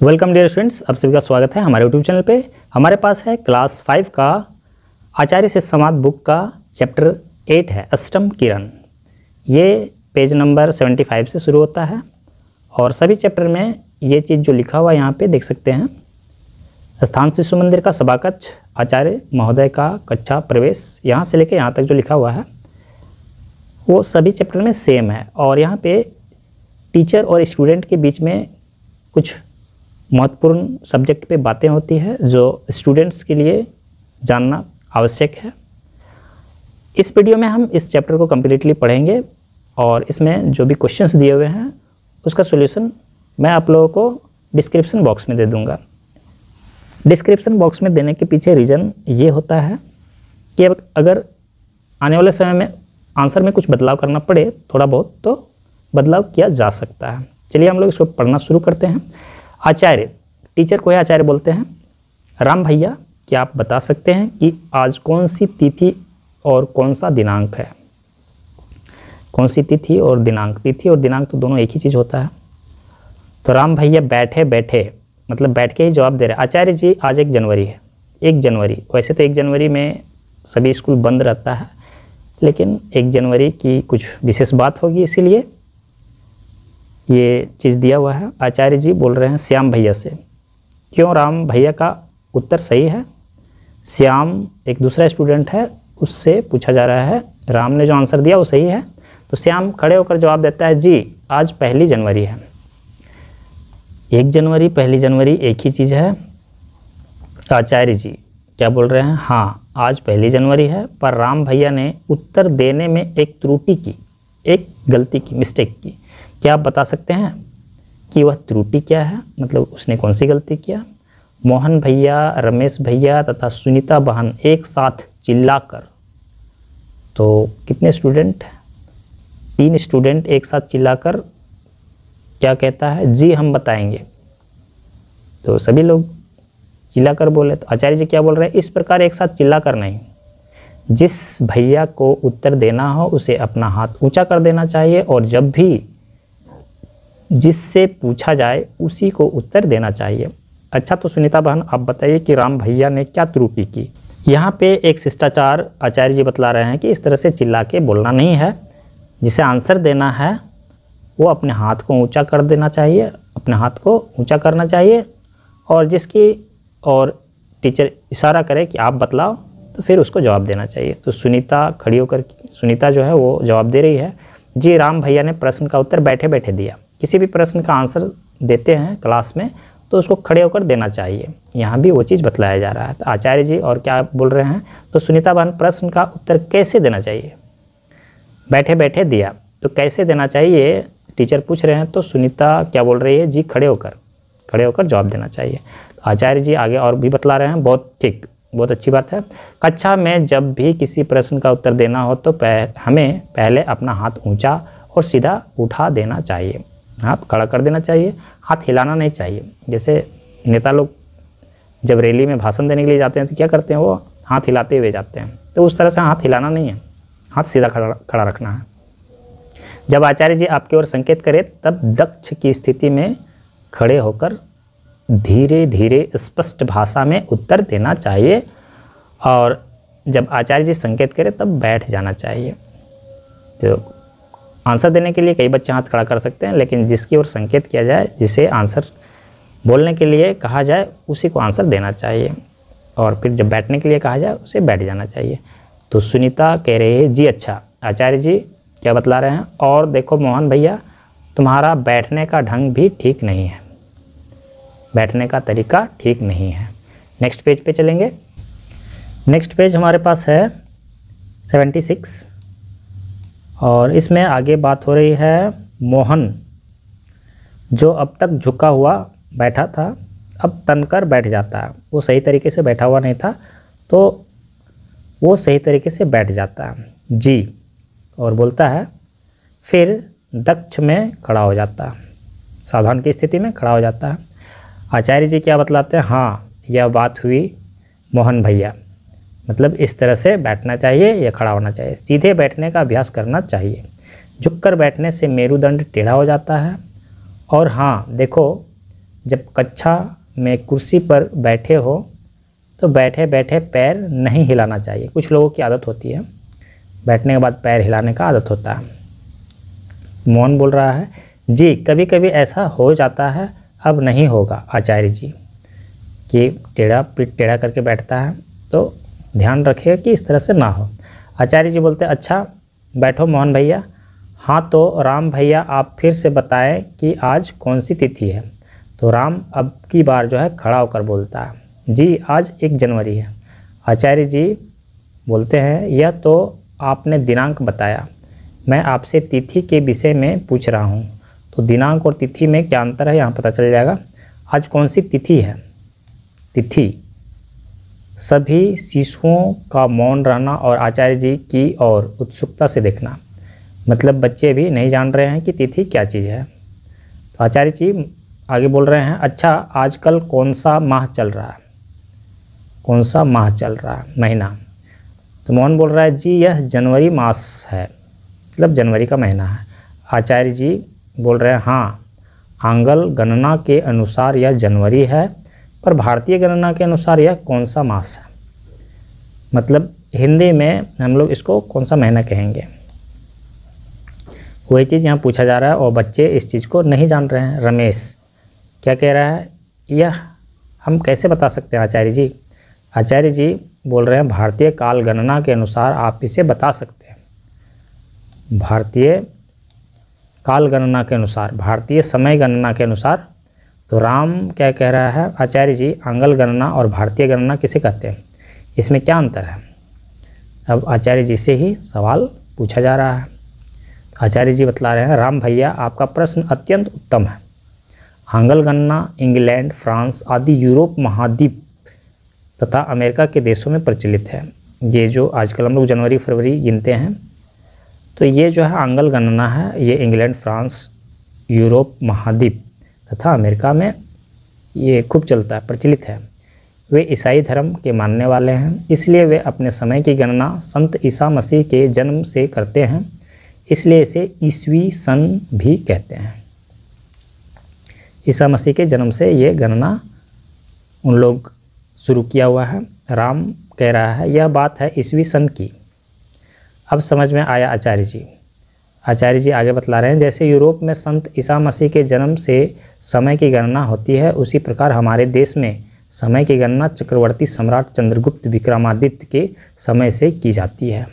Welcome dear students, आप सभी का स्वागत है हमारे यूट्यूब चैनल पे। हमारे पास है क्लास 5 का आचार्य से समाज बुक का चैप्टर 8 है अष्टम किरण। ये पेज नंबर 75 से शुरू होता है और सभी चैप्टर में ये चीज़ जो लिखा हुआ यहाँ पे देख सकते हैं। स्थान शिशु मंदिर का सभाकक्ष, आचार्य महोदय का कक्षा प्रवेश, यहाँ से लेकर यहाँ तक जो लिखा हुआ है वो सभी चैप्टर में सेम है। और यहाँ पे टीचर और स्टूडेंट के बीच में कुछ महत्वपूर्ण सब्जेक्ट पे बातें होती है जो स्टूडेंट्स के लिए जानना आवश्यक है। इस वीडियो में हम इस चैप्टर को कम्प्लीटली पढ़ेंगे और इसमें जो भी क्वेश्चंस दिए हुए हैं उसका सॉल्यूशन मैं आप लोगों को डिस्क्रिप्शन बॉक्स में दे दूंगा। डिस्क्रिप्शन बॉक्स में देने के पीछे रीज़न ये होता है कि अब अगर आने वाले समय में आंसर में कुछ बदलाव करना पड़े, थोड़ा बहुत तो बदलाव किया जा सकता है। चलिए हम लोग इसको पढ़ना शुरू करते हैं। आचार्य, टीचर को आचार्य बोलते हैं। राम भैया, क्या आप बता सकते हैं कि आज कौन सी तिथि और कौन सा दिनांक है? कौन सी तिथि और दिनांक? तिथि और दिनांक तो दोनों एक ही चीज़ होता है। तो राम भैया बैठे बैठे मतलब बैठ के ही जवाब दे रहे हैं। आचार्य जी, आज 1 जनवरी है। 1 जनवरी, वैसे तो 1 जनवरी में सभी स्कूल बंद रहता है, लेकिन 1 जनवरी की कुछ विशेष बात होगी, इसीलिए ये चीज़ दिया हुआ है। आचार्य जी बोल रहे हैं श्याम भैया से। क्यों? राम भैया का उत्तर सही है। श्याम एक दूसरा स्टूडेंट है, उससे पूछा जा रहा है। राम ने जो आंसर दिया वो सही है, तो श्याम खड़े होकर जवाब देता है, जी आज 1 जनवरी है। 1 जनवरी 1 जनवरी एक ही चीज़ है। आचार्य जी क्या बोल रहे हैं? हाँ, आज 1 जनवरी है, पर राम भैया ने उत्तर देने में एक त्रुटि की, एक गलती की, मिस्टेक की। क्या आप बता सकते हैं कि वह त्रुटि क्या है? मतलब उसने कौन सी गलती किया? मोहन भैया, रमेश भैया तथा सुनीता बहन एक साथ चिल्लाकर, तो कितने स्टूडेंट? 3 स्टूडेंट एक साथ चिल्लाकर क्या कहता है? जी हम बताएंगे। तो सभी लोग चिल्लाकर बोले। तो आचार्य जी क्या बोल रहे हैं? इस प्रकार एक साथ चिल्लाकर नहीं, जिस भैया को उत्तर देना हो उसे अपना हाथ ऊंचा कर देना चाहिए और जब भी जिससे पूछा जाए उसी को उत्तर देना चाहिए। अच्छा, तो सुनीता बहन आप बताइए कि राम भैया ने क्या त्रुटि की? यहाँ पे एक शिष्टाचार आचार्य जी बतला रहे हैं कि इस तरह से चिल्ला के बोलना नहीं है। जिसे आंसर देना है वो अपने हाथ को ऊंचा कर देना चाहिए, अपने हाथ को ऊंचा करना चाहिए, और जिसकी और टीचर इशारा करे कि आप बतलाओ तो फिर उसको जवाब देना चाहिए। तो सुनीता खड़ी होकर, सुनीता जो है वो जवाब दे रही है, जी राम भैया ने प्रश्न का उत्तर बैठे बैठे दिया। किसी भी प्रश्न का आंसर देते हैं क्लास में तो उसको खड़े होकर देना चाहिए। यहाँ भी वो चीज़ बतलाया जा रहा है। तो आचार्य जी और क्या बोल रहे हैं? तो सुनीता बहन प्रश्न का उत्तर कैसे देना चाहिए? बैठे बैठे दिया, तो कैसे देना चाहिए टीचर पूछ रहे हैं। तो सुनीता क्या बोल रही है? जी खड़े होकर जवाब देना चाहिए। तो आचार्य जी आगे और भी बतला रहे हैं। बहुत ठीक, बहुत अच्छी बात है। कक्षा में जब भी किसी प्रश्न का उत्तर देना हो तो हमें पहले अपना हाथ ऊँचा और सीधा उठा देना चाहिए, हाथ खड़ा कर देना चाहिए, हाथ हिलाना नहीं चाहिए। जैसे नेता लोग जब रैली में भाषण देने के लिए जाते हैं तो क्या करते हैं? वो हाथ हिलाते हुए जाते हैं। तो उस तरह से हाथ हिलाना नहीं है, हाथ सीधा खड़ा रखना है। जब आचार्य जी आपकी ओर संकेत करें तब दक्ष की स्थिति में खड़े होकर धीरे धीरे स्पष्ट भाषा में उत्तर देना चाहिए, और जब आचार्य जी संकेत करें तब बैठ जाना चाहिए। तो आंसर देने के लिए कई बच्चे हाथ खड़ा कर सकते हैं, लेकिन जिसकी ओर संकेत किया जाए, जिसे आंसर बोलने के लिए कहा जाए उसी को आंसर देना चाहिए, और फिर जब बैठने के लिए कहा जाए उसे बैठ जाना चाहिए। तो सुनीता कह रही है, जी अच्छा। आचार्य जी क्या बतला रहे हैं? और देखो मोहन भैया, तुम्हारा बैठने का ढंग भी ठीक नहीं है, बैठने का तरीका ठीक नहीं है। नेक्स्ट पेज पे चलेंगे। नेक्स्ट पेज हमारे पास है 76 और इसमें आगे बात हो रही है मोहन, जो अब तक झुका हुआ बैठा था अब तनकर बैठ जाता है। वो सही तरीके से बैठा हुआ नहीं था तो वो सही तरीके से बैठ जाता है, जी, और बोलता है फिर दक्ष में खड़ा हो जाता है, सावधान की स्थिति में खड़ा हो जाता है। आचार्य जी क्या बतलाते हैं? हाँ, यह बात हुई मोहन भैया, मतलब इस तरह से बैठना चाहिए या खड़ा होना चाहिए। सीधे बैठने का अभ्यास करना चाहिए। झुककर बैठने से मेरुदंड टेढ़ा हो जाता है। और हाँ देखो, जब कक्षा में कुर्सी पर बैठे हो तो बैठे बैठे पैर नहीं हिलाना चाहिए। कुछ लोगों की आदत होती है, बैठने के बाद पैर हिलाने का आदत होता है। मोहन बोल रहा है, जी कभी कभी ऐसा हो जाता है, अब नहीं होगा आचार्य जी। कि पीठ टेढ़ा करके बैठता है, तो ध्यान रखिएगा कि इस तरह से ना हो। आचार्य जी बोलते हैं, अच्छा बैठो मोहन भैया। हाँ तो राम भैया आप फिर से बताएं कि आज कौन सी तिथि है। तो राम अब की बार जो है खड़ा होकर बोलता है, जी आज 1 जनवरी है। आचार्य जी बोलते हैं, यह तो आपने दिनांक बताया, मैं आपसे तिथि के विषय में पूछ रहा हूँ। तो दिनांक और तिथि में क्या अंतर है यहाँ पता चल जाएगा। आज कौन सी तिथि है? तिथि। सभी शिशुओं का मौन रहना और आचार्य जी की ओर उत्सुकता से देखना। मतलब बच्चे भी नहीं जान रहे हैं कि तिथि क्या चीज़ है। तो आचार्य जी आगे बोल रहे हैं, अच्छा आजकल कौन सा माह चल रहा है? कौन सा माह चल रहा है, महीना? तो मोहन बोल रहा है, जी यह जनवरी मास है, मतलब जनवरी का महीना है। आचार्य जी बोल रहे हैं, हाँ आंग्ल गणना के अनुसार यह जनवरी है, पर भारतीय गणना के अनुसार यह कौन सा मास है? मतलब हिंदी में हम लोग इसको कौन सा महीना कहेंगे, वही चीज़ यहाँ पूछा जा रहा है और बच्चे इस चीज़ को नहीं जान रहे हैं। रमेश क्या कह रहा है, यह हम कैसे बता सकते हैं आचार्य जी? आचार्य जी बोल रहे हैं, भारतीय काल गणना के अनुसार आप इसे बता सकते हैं। भारतीय काल गणना के अनुसार, भारतीय समय गणना के अनुसार। तो राम क्या कह रहा है, आचार्य जी आंग्ल गणना और भारतीय गणना किसे कहते हैं, इसमें क्या अंतर है? अब आचार्य जी से ही सवाल पूछा जा रहा है। आचार्य जी बतला रहे हैं, राम भैया आपका प्रश्न अत्यंत उत्तम है। आंग्ल गणना इंग्लैंड, फ्रांस आदि यूरोप महाद्वीप तथा अमेरिका के देशों में प्रचलित है। ये जो आजकल हम लोग जनवरी फरवरी गिनते हैं, तो ये जो है आंग्ल गणना है, ये इंग्लैंड, फ्रांस, यूरोप महाद्वीप तथा अमेरिका में ये खूब चलता है, प्रचलित है। वे ईसाई धर्म के मानने वाले हैं, इसलिए वे अपने समय की गणना संत ईसा मसीह के जन्म से करते हैं, इसलिए इसे ईसवी सन भी कहते हैं। ईसा मसीह के जन्म से ये गणना उन लोग शुरू किया हुआ है। राम कह रहा है, यह बात है ईसवी सन की। अब समझ में आया आचार्य जी। आचार्य जी आगे बतला रहे हैं, जैसे यूरोप में संत ईसा मसीह के जन्म से समय की गणना होती है, उसी प्रकार हमारे देश में समय की गणना चक्रवर्ती सम्राट चंद्रगुप्त विक्रमादित्य के समय से की जाती है,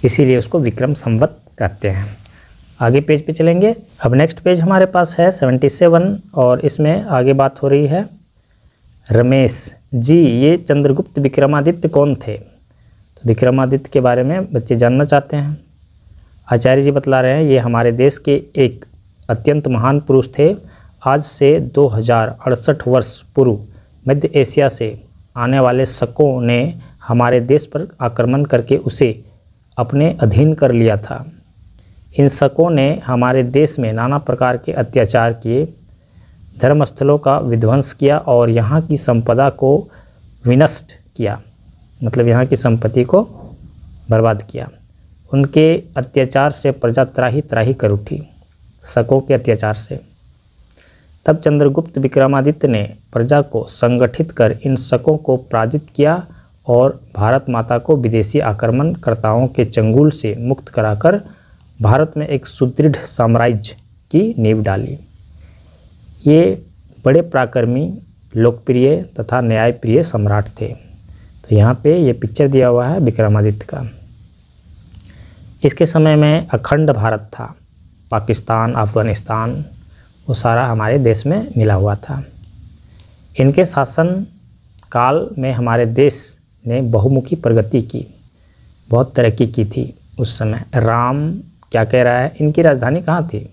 इसीलिए उसको विक्रम संवत कहते हैं। आगे पेज पे चलेंगे। अब नेक्स्ट पेज हमारे पास है 77 और इसमें आगे बात हो रही है। रमेश जी, ये चंद्रगुप्त विक्रमादित्य कौन थे? तो विक्रमादित्य के बारे में बच्चे जानना चाहते हैं। आचार्य जी बतला रहे हैं, ये हमारे देश के एक अत्यंत महान पुरुष थे। आज से 2068 वर्ष पूर्व मध्य एशिया से आने वाले शकों ने हमारे देश पर आक्रमण करके उसे अपने अधीन कर लिया था। इन शकों ने हमारे देश में नाना प्रकार के अत्याचार किए, धर्मस्थलों का विध्वंस किया और यहाँ की संपदा को विनष्ट किया, मतलब यहाँ की संपत्ति को बर्बाद किया। उनके अत्याचार से प्रजा त्राही त्राही कर उठी, शकों के अत्याचार से। तब चंद्रगुप्त विक्रमादित्य ने प्रजा को संगठित कर इन शकों को पराजित किया और भारत माता को विदेशी आक्रमणकर्ताओं के चंगुल से मुक्त कराकर भारत में एक सुदृढ़ साम्राज्य की नींव डाली। ये बड़े पराक्रमी, लोकप्रिय तथा न्यायप्रिय सम्राट थे। तो यहाँ पे ये पिक्चर दिया हुआ है विक्रमादित्य का। इसके समय में अखंड भारत था, पाकिस्तान, अफगानिस्तान, वो सारा हमारे देश में मिला हुआ था। इनके शासन काल में हमारे देश ने बहुमुखी प्रगति की, बहुत तरक्की की थी उस समय। राम क्या कह रहा है, इनकी राजधानी कहाँ थी?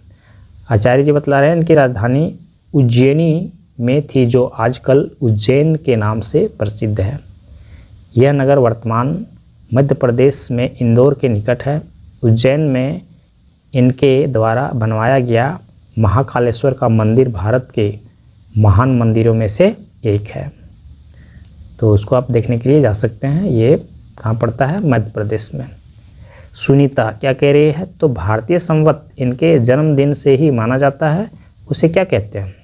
आचार्य जी बतला रहे हैं, इनकी राजधानी उज्जैनी में थी, जो आजकल उज्जैन के नाम से प्रसिद्ध है। यह नगर वर्तमान मध्य प्रदेश में इंदौर के निकट है। उज्जैन में इनके द्वारा बनवाया गया महाकालेश्वर का मंदिर भारत के महान मंदिरों में से एक है। तो उसको आप देखने के लिए जा सकते हैं। ये कहाँ पड़ता है? मध्य प्रदेश में। सुनीता क्या कह रही है, तो भारतीय संवत इनके जन्मदिन से ही माना जाता है, उसे क्या कहते हैं?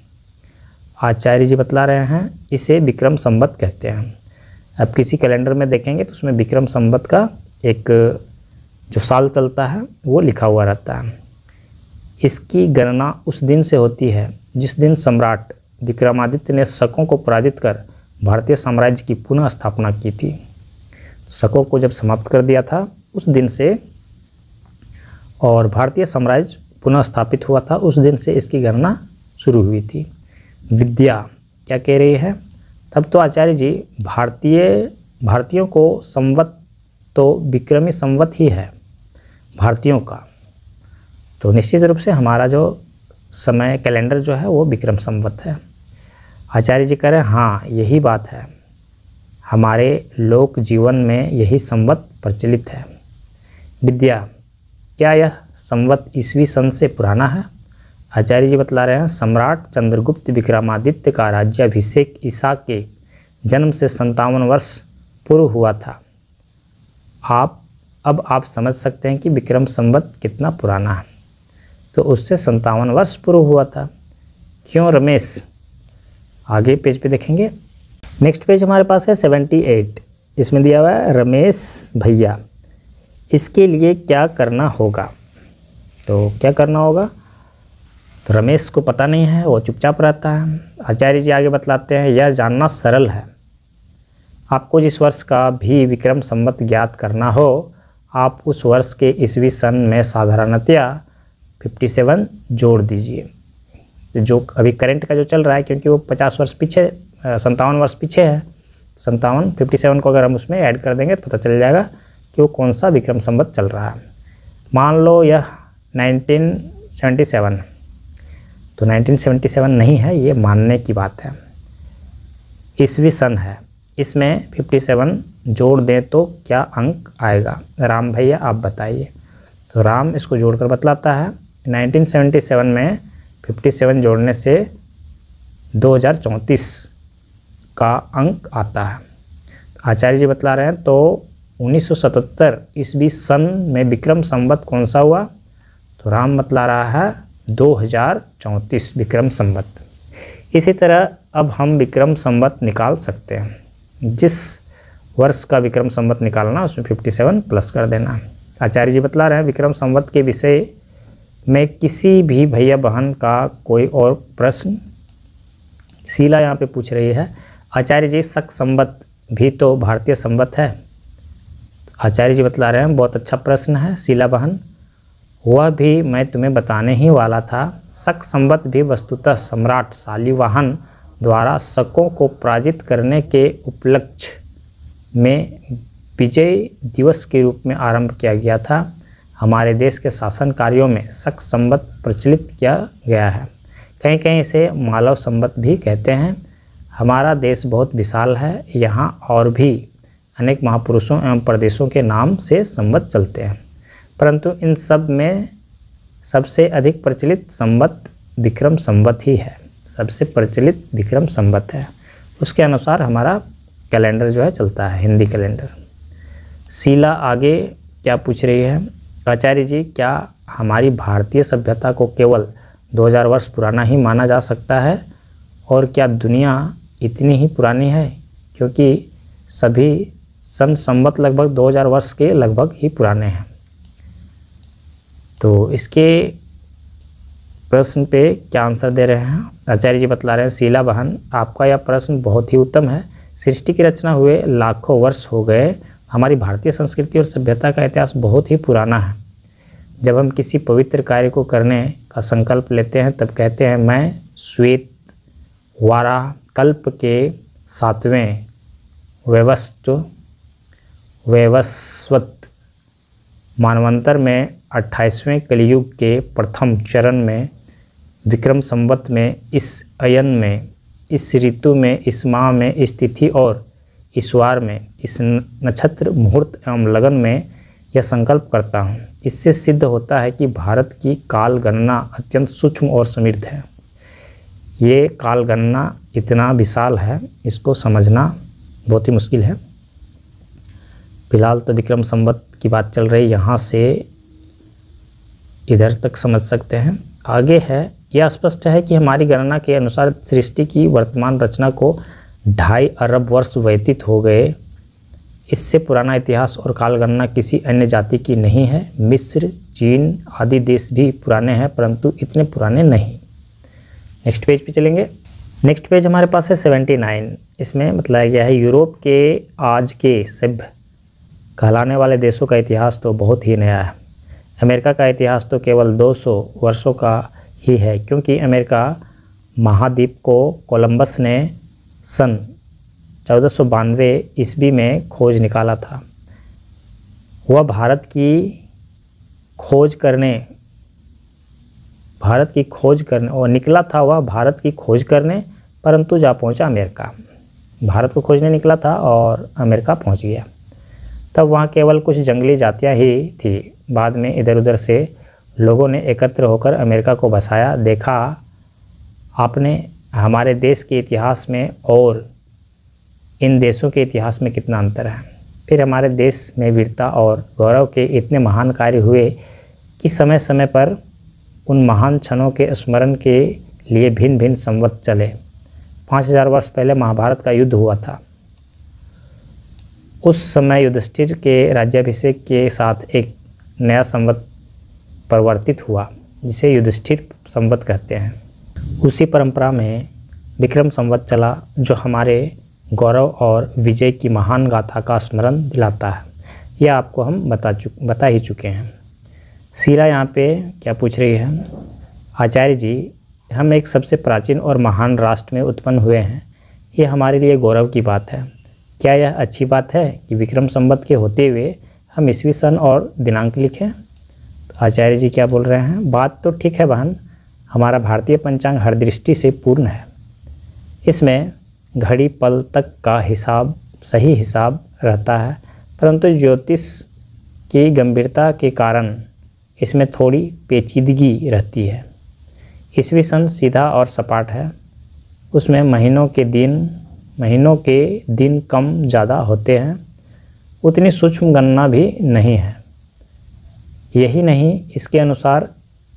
आचार्य जी बतला रहे हैं इसे विक्रम संवत कहते हैं। अब किसी कैलेंडर में देखेंगे तो उसमें विक्रम संवत का एक जो साल चलता है वो लिखा हुआ रहता है। इसकी गणना उस दिन से होती है जिस दिन सम्राट विक्रमादित्य ने शकों को पराजित कर भारतीय साम्राज्य की पुनः स्थापना की थी। शकों को जब समाप्त कर दिया था उस दिन से और भारतीय साम्राज्य पुनः स्थापित हुआ था, उस दिन से इसकी गणना शुरू हुई थी। विद्या क्या कह रही है? तब तो आचार्य जी भारतीयों को संवत तो विक्रमी संवत ही है भारतीयों का, तो निश्चित रूप से हमारा जो समय कैलेंडर जो है वो विक्रम संवत है। आचार्य जी कह रहे हैं हाँ यही बात है, हमारे लोक जीवन में यही संवत प्रचलित है। विद्या क्या यह संवत ईस्वी सन से पुराना है? आचार्य जी बतला रहे हैं सम्राट चंद्रगुप्त विक्रमादित्य का राज्याभिषेक ईसा के जन्म से 57 वर्ष पूर्व हुआ था। अब आप समझ सकते हैं कि विक्रम संवत कितना पुराना है। तो उससे 57 वर्ष पूर्व हुआ था। क्यों रमेश? आगे पेज पे देखेंगे। नेक्स्ट पेज हमारे पास है 78। इसमें दिया हुआ है रमेश भैया इसके लिए क्या करना होगा। तो क्या करना होगा? तो रमेश को पता नहीं है, वो चुपचाप रहता है। आचार्य जी आगे बतलाते हैं यह जानना सरल है। आपको जिस वर्ष का भी विक्रम संवत ज्ञात करना हो आप उस वर्ष के ईस्वी सन में साधारणतया 57 जोड़ दीजिए। जो अभी करंट का जो चल रहा है, क्योंकि वो 50 वर्ष पीछे 57 वर्ष पीछे है, 57 को अगर हम उसमें ऐड कर देंगे तो पता चल जाएगा कि वो कौन सा विक्रम संवत चल रहा है। मान लो यह 1977, तो 1977 नहीं है, ये मानने की बात है, ईस्वी सन है। इसमें 57 जोड़ दें तो क्या अंक आएगा? राम भैया आप बताइए। तो राम इसको जोड़कर बतलाता है 1977 में 57 जोड़ने से 2034 का अंक आता है। आचार्य जी बतला रहे हैं तो 1977 ईस्वी सन में विक्रम संवत कौन सा हुआ? तो राम बतला रहा है 2034 विक्रम संवत। इसी तरह अब हम विक्रम संवत निकाल सकते हैं। जिस वर्ष का विक्रम संवत निकालना उसमें 57 प्लस कर देना। आचार्य जी बतला रहे हैं विक्रम संवत के विषय में किसी भी भैया बहन का कोई और प्रश्न? शीला यहाँ पे पूछ रही है आचार्य जी शक संवत भी तो भारतीय संवत है। आचार्य जी बतला रहे हैं बहुत अच्छा प्रश्न है शीला बहन, वह भी मैं तुम्हें बताने ही वाला था। शक संवत भी वस्तुतः सम्राट शालिवाहन द्वारा शकों को पराजित करने के उपलक्ष्य में विजय दिवस के रूप में आरंभ किया गया था। हमारे देश के शासन कार्यों में शक संवत प्रचलित किया गया है। कहीं कहीं इसे मालव संवत भी कहते हैं। हमारा देश बहुत विशाल है, यहाँ और भी अनेक महापुरुषों एवं प्रदेशों के नाम से संवत चलते हैं, परंतु इन सब में सबसे अधिक प्रचलित संवत विक्रम संवत ही है। सबसे प्रचलित विक्रम संवत है, उसके अनुसार हमारा कैलेंडर जो है चलता है, हिंदी कैलेंडर। शीला आगे क्या पूछ रही है? आचार्य जी क्या हमारी भारतीय सभ्यता को केवल 2000 वर्ष पुराना ही माना जा सकता है और क्या दुनिया इतनी ही पुरानी है? क्योंकि सभी सन संवत लगभग 2000 वर्ष के लगभग ही पुराने हैं। तो इसके प्रश्न पे क्या आंसर दे रहे हैं? आचार्य जी बतला रहे हैं शीला बहन आपका यह प्रश्न बहुत ही उत्तम है। सृष्टि की रचना हुए लाखों वर्ष हो गए। हमारी भारतीय संस्कृति और सभ्यता का इतिहास बहुत ही पुराना है। जब हम किसी पवित्र कार्य को करने का संकल्प लेते हैं तब कहते हैं मैं श्वेत वाराह कल्प के 7वें वैवस्वत मानवंतर में 28वें कलियुग के प्रथम चरण में विक्रम संवत में इस अयन में इस ऋतु में इस माह में इस तिथि और इस वार में इस नक्षत्र मुहूर्त एवं लगन में यह संकल्प करता हूँ। इससे सिद्ध होता है कि भारत की काल गणना अत्यंत सूक्ष्म और समृद्ध है। ये काल गणना इतना विशाल है, इसको समझना बहुत ही मुश्किल है। फिलहाल तो विक्रम संवत की बात चल रही, यहाँ से इधर तक समझ सकते हैं। आगे है यह स्पष्ट है कि हमारी गणना के अनुसार सृष्टि की वर्तमान रचना को 2.5 अरब वर्ष व्यतीत हो गए। इससे पुराना इतिहास और काल गणना किसी अन्य जाति की नहीं है। मिस्र, चीन आदि देश भी पुराने हैं, परंतु इतने पुराने नहीं। नेक्स्ट पेज पे चलेंगे। नेक्स्ट पेज हमारे पास है 79। इसमें बताया गया है यूरोप के आज के सभ्य कहलाने वाले देशों का इतिहास तो बहुत ही नया है। अमेरिका का इतिहास तो केवल 200 वर्षों का ही है, क्योंकि अमेरिका महाद्वीप को कोलंबस ने सन 1492 ईस्वी में खोज निकाला था। वह भारत की खोज करने और निकला था वह भारत की खोज करने, परंतु जा पहुंचा अमेरिका। भारत को खोजने निकला था और अमेरिका पहुंच गया। तब वहाँ केवल कुछ जंगली जातियाँ ही थी। बाद में इधर उधर से लोगों ने एकत्र होकर अमेरिका को बसाया। देखा आपने हमारे देश के इतिहास में और इन देशों के इतिहास में कितना अंतर है। फिर हमारे देश में वीरता और गौरव के इतने महान कार्य हुए कि समय समय पर उन महान क्षणों के स्मरण के लिए भिन्न भिन्न संवत चले। 5000 वर्ष पहले महाभारत का युद्ध हुआ था। उस समय युधिष्ठिर के राज्याभिषेक के साथ एक नया संवत परिवर्तित हुआ, जिसे युधिष्ठिर संवत कहते हैं। उसी परंपरा में विक्रम संवत चला, जो हमारे गौरव और विजय की महान गाथा का स्मरण दिलाता है। यह आपको हम बता ही चुके हैं। सीरा यहाँ पे क्या पूछ रही है, आचार्य जी हम एक सबसे प्राचीन और महान राष्ट्र में उत्पन्न हुए हैं। ये हमारे लिए गौरव की बात है। क्या यह अच्छी बात है कि विक्रम संवत के होते हुए हम ईस्वी सन और दिनांक लिखें? तो आचार्य जी क्या बोल रहे हैं, बात तो ठीक है बहन, हमारा भारतीय पंचांग हर दृष्टि से पूर्ण है। इसमें घड़ी पल तक का हिसाब सही हिसाब रहता है, परंतु ज्योतिष की गंभीरता के कारण इसमें थोड़ी पेचीदगी रहती है। ईस्वी सन सीधा और सपाट है, उसमें महीनों के दिन कम ज़्यादा होते हैं, उतनी सूक्ष्म गणना भी नहीं है। यही नहीं, इसके अनुसार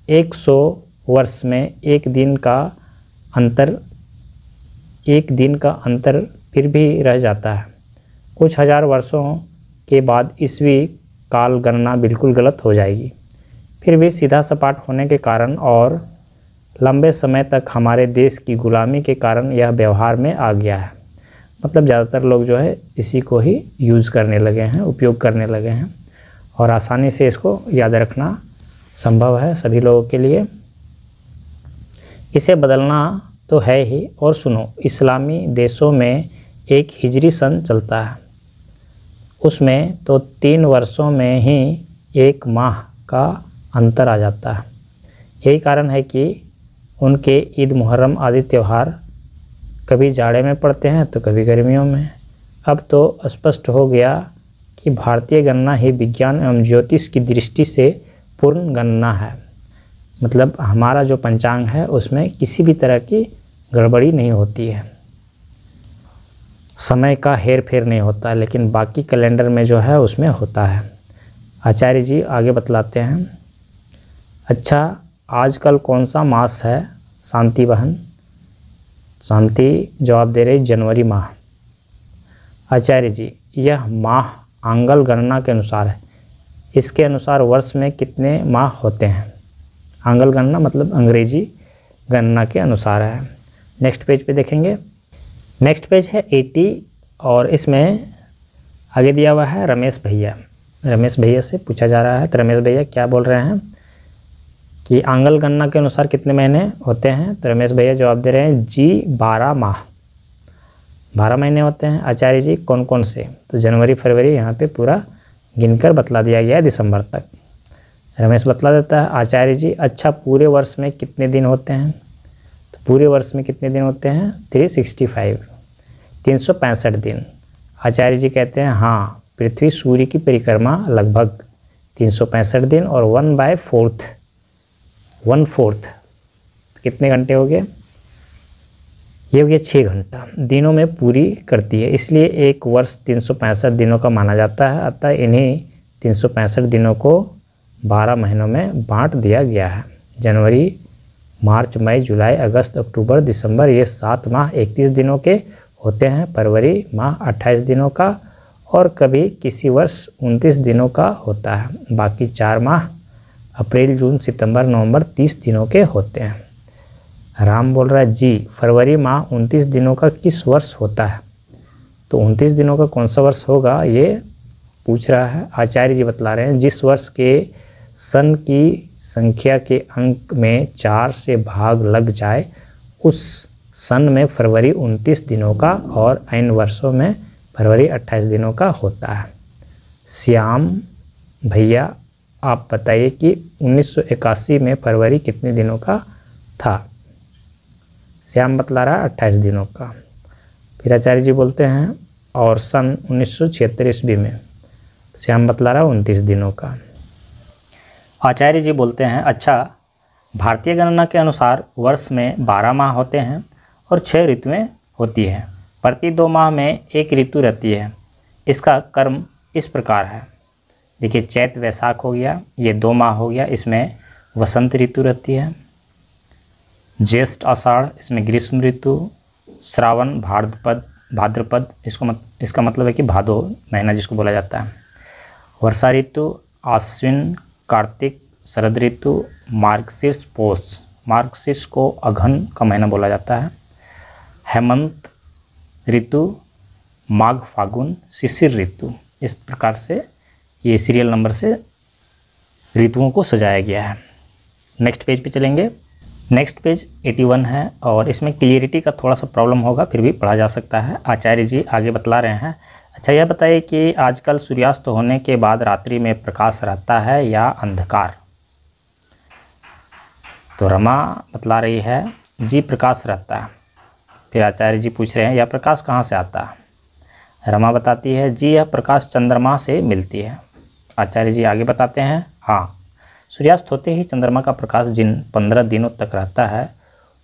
100 वर्ष में एक दिन का अंतर फिर भी रह जाता है। कुछ हजार वर्षों के बाद ईस्वी काल गणना बिल्कुल गलत हो जाएगी। फिर भी सीधा सपाट होने के कारण और लंबे समय तक हमारे देश की गुलामी के कारण यह व्यवहार में आ गया है। मतलब ज़्यादातर लोग जो है इसी को ही यूज़ करने लगे हैं, उपयोग करने लगे हैं, और आसानी से इसको याद रखना संभव है सभी लोगों के लिए। इसे बदलना तो है ही। और सुनो, इस्लामी देशों में एक हिजरी सन चलता है, उसमें तो 3 वर्षों में ही 1 माह का अंतर आ जाता है। यही कारण है कि उनके ईद मुहर्रम आदि त्यौहार कभी जाड़े में पड़ते हैं तो कभी गर्मियों में। अब तो स्पष्ट हो गया कि भारतीय गणना ही विज्ञान एवं ज्योतिष की दृष्टि से पूर्ण गणना है। मतलब हमारा जो पंचांग है उसमें किसी भी तरह की गड़बड़ी नहीं होती है, समय का हेर फेर नहीं होता, लेकिन बाकी कैलेंडर में जो है उसमें होता है। आचार्य जी आगे बतलाते हैं, अच्छा आजकल कौन सा मास है शांति बहन? शांति जवाब दे रही जनवरी माह। आचार्य जी यह माह आंगल गणना के अनुसार है। इसके अनुसार वर्ष में कितने माह होते हैं? आंगल गणना मतलब अंग्रेजी गणना के अनुसार है। नेक्स्ट पेज पे देखेंगे। नेक्स्ट पेज है 80 और इसमें आगे दिया हुआ है रमेश भैया। रमेश भैया से पूछा जा रहा है, तो रमेश भैया क्या बोल रहे हैं कि आंगल गणना के अनुसार कितने महीने होते हैं? तो रमेश भैया जवाब दे रहे हैं जी 12 माह, 12 महीने होते हैं। आचार्य जी कौन कौन से? तो जनवरी फरवरी यहाँ पे पूरा गिनकर बतला दिया गया है दिसंबर तक। रमेश बतला देता है, आचार्य जी अच्छा पूरे वर्ष में कितने दिन होते हैं? तो पूरे वर्ष में कितने दिन होते हैं? 365, 365 दिन। आचार्य जी कहते हैं हाँ, पृथ्वी सूर्य की परिक्रमा लगभग 365 दिन और 1/4 कितने घंटे हो गए? ये हो गया 6 घंटा दिनों में पूरी करती है, इसलिए एक वर्ष 365 दिनों का माना जाता है। अतः इन्हीं 365 दिनों को 12 महीनों में बांट दिया गया है। जनवरी, मार्च, मई, जुलाई, अगस्त, अक्टूबर, दिसंबर, ये 7 माह 31 दिनों के होते हैं। फरवरी माह 28 दिनों का और कभी किसी वर्ष 29 दिनों का होता है। बाकी 4 माह अप्रैल, जून, सितंबर, नवंबर 30 दिनों के होते हैं। राम बोल रहा है जी फरवरी माह 29 दिनों का किस वर्ष होता है? तो 29 दिनों का कौन सा वर्ष होगा ये पूछ रहा है। आचार्य जी बतला रहे हैं जिस वर्ष के सन की संख्या के अंक में 4 से भाग लग जाए उस सन में फरवरी 29 दिनों का और अन्य वर्षों में फरवरी 28 दिनों का होता है। श्याम भैया आप बताइए कि 1981 में फरवरी कितने दिनों का था? श्याम बतला रहा है 28 दिनों का। फिर आचार्य जी बोलते हैं और सन 1976 ईस्वी में श्याम बतला रहा है 29 दिनों का। आचार्य जी बोलते हैं अच्छा, भारतीय गणना के अनुसार वर्ष में 12 माह होते हैं और 6 ऋतुएं होती हैं। प्रति 2 माह में एक ऋतु रहती है। इसका क्रम इस प्रकार है। देखिए चैत वैशाख हो गया, ये 2 माह हो गया, इसमें वसंत ऋतु रहती है। ज्येष्ठ आषाढ़, इसमें ग्रीष्म ऋतु। श्रावण भाद्रपद, इसका मतलब है कि भादो महीना जिसको बोला जाता है। वर्षा ऋतु आश्विन कार्तिक। शरद ऋतु मार्गशीर्ष पौष, मार्गशीर्ष को अघन का महीना बोला जाता है। हेमंत ऋतु माघ फागुन। शिशिर ऋतु। इस प्रकार से ये सीरियल नंबर से ऋतुओं को सजाया गया है। नेक्स्ट पेज पे चलेंगे। नेक्स्ट पेज 81 है और इसमें क्लियरिटी का थोड़ा सा प्रॉब्लम होगा, फिर भी पढ़ा जा सकता है। आचार्य जी आगे बतला रहे हैं अच्छा यह बताइए कि आजकल सूर्यास्त होने के बाद रात्रि में प्रकाश रहता है या अंधकार? तो रमा बतला रही है जी प्रकाश रहता है। फिर आचार्य जी पूछ रहे हैं यह प्रकाश कहाँ से आता है? रमा बताती है जी यह प्रकाश चंद्रमा से मिलती है। आचार्य जी आगे बताते हैं हाँ, सूर्यास्त होते ही चंद्रमा का प्रकाश जिन 15 दिनों तक रहता है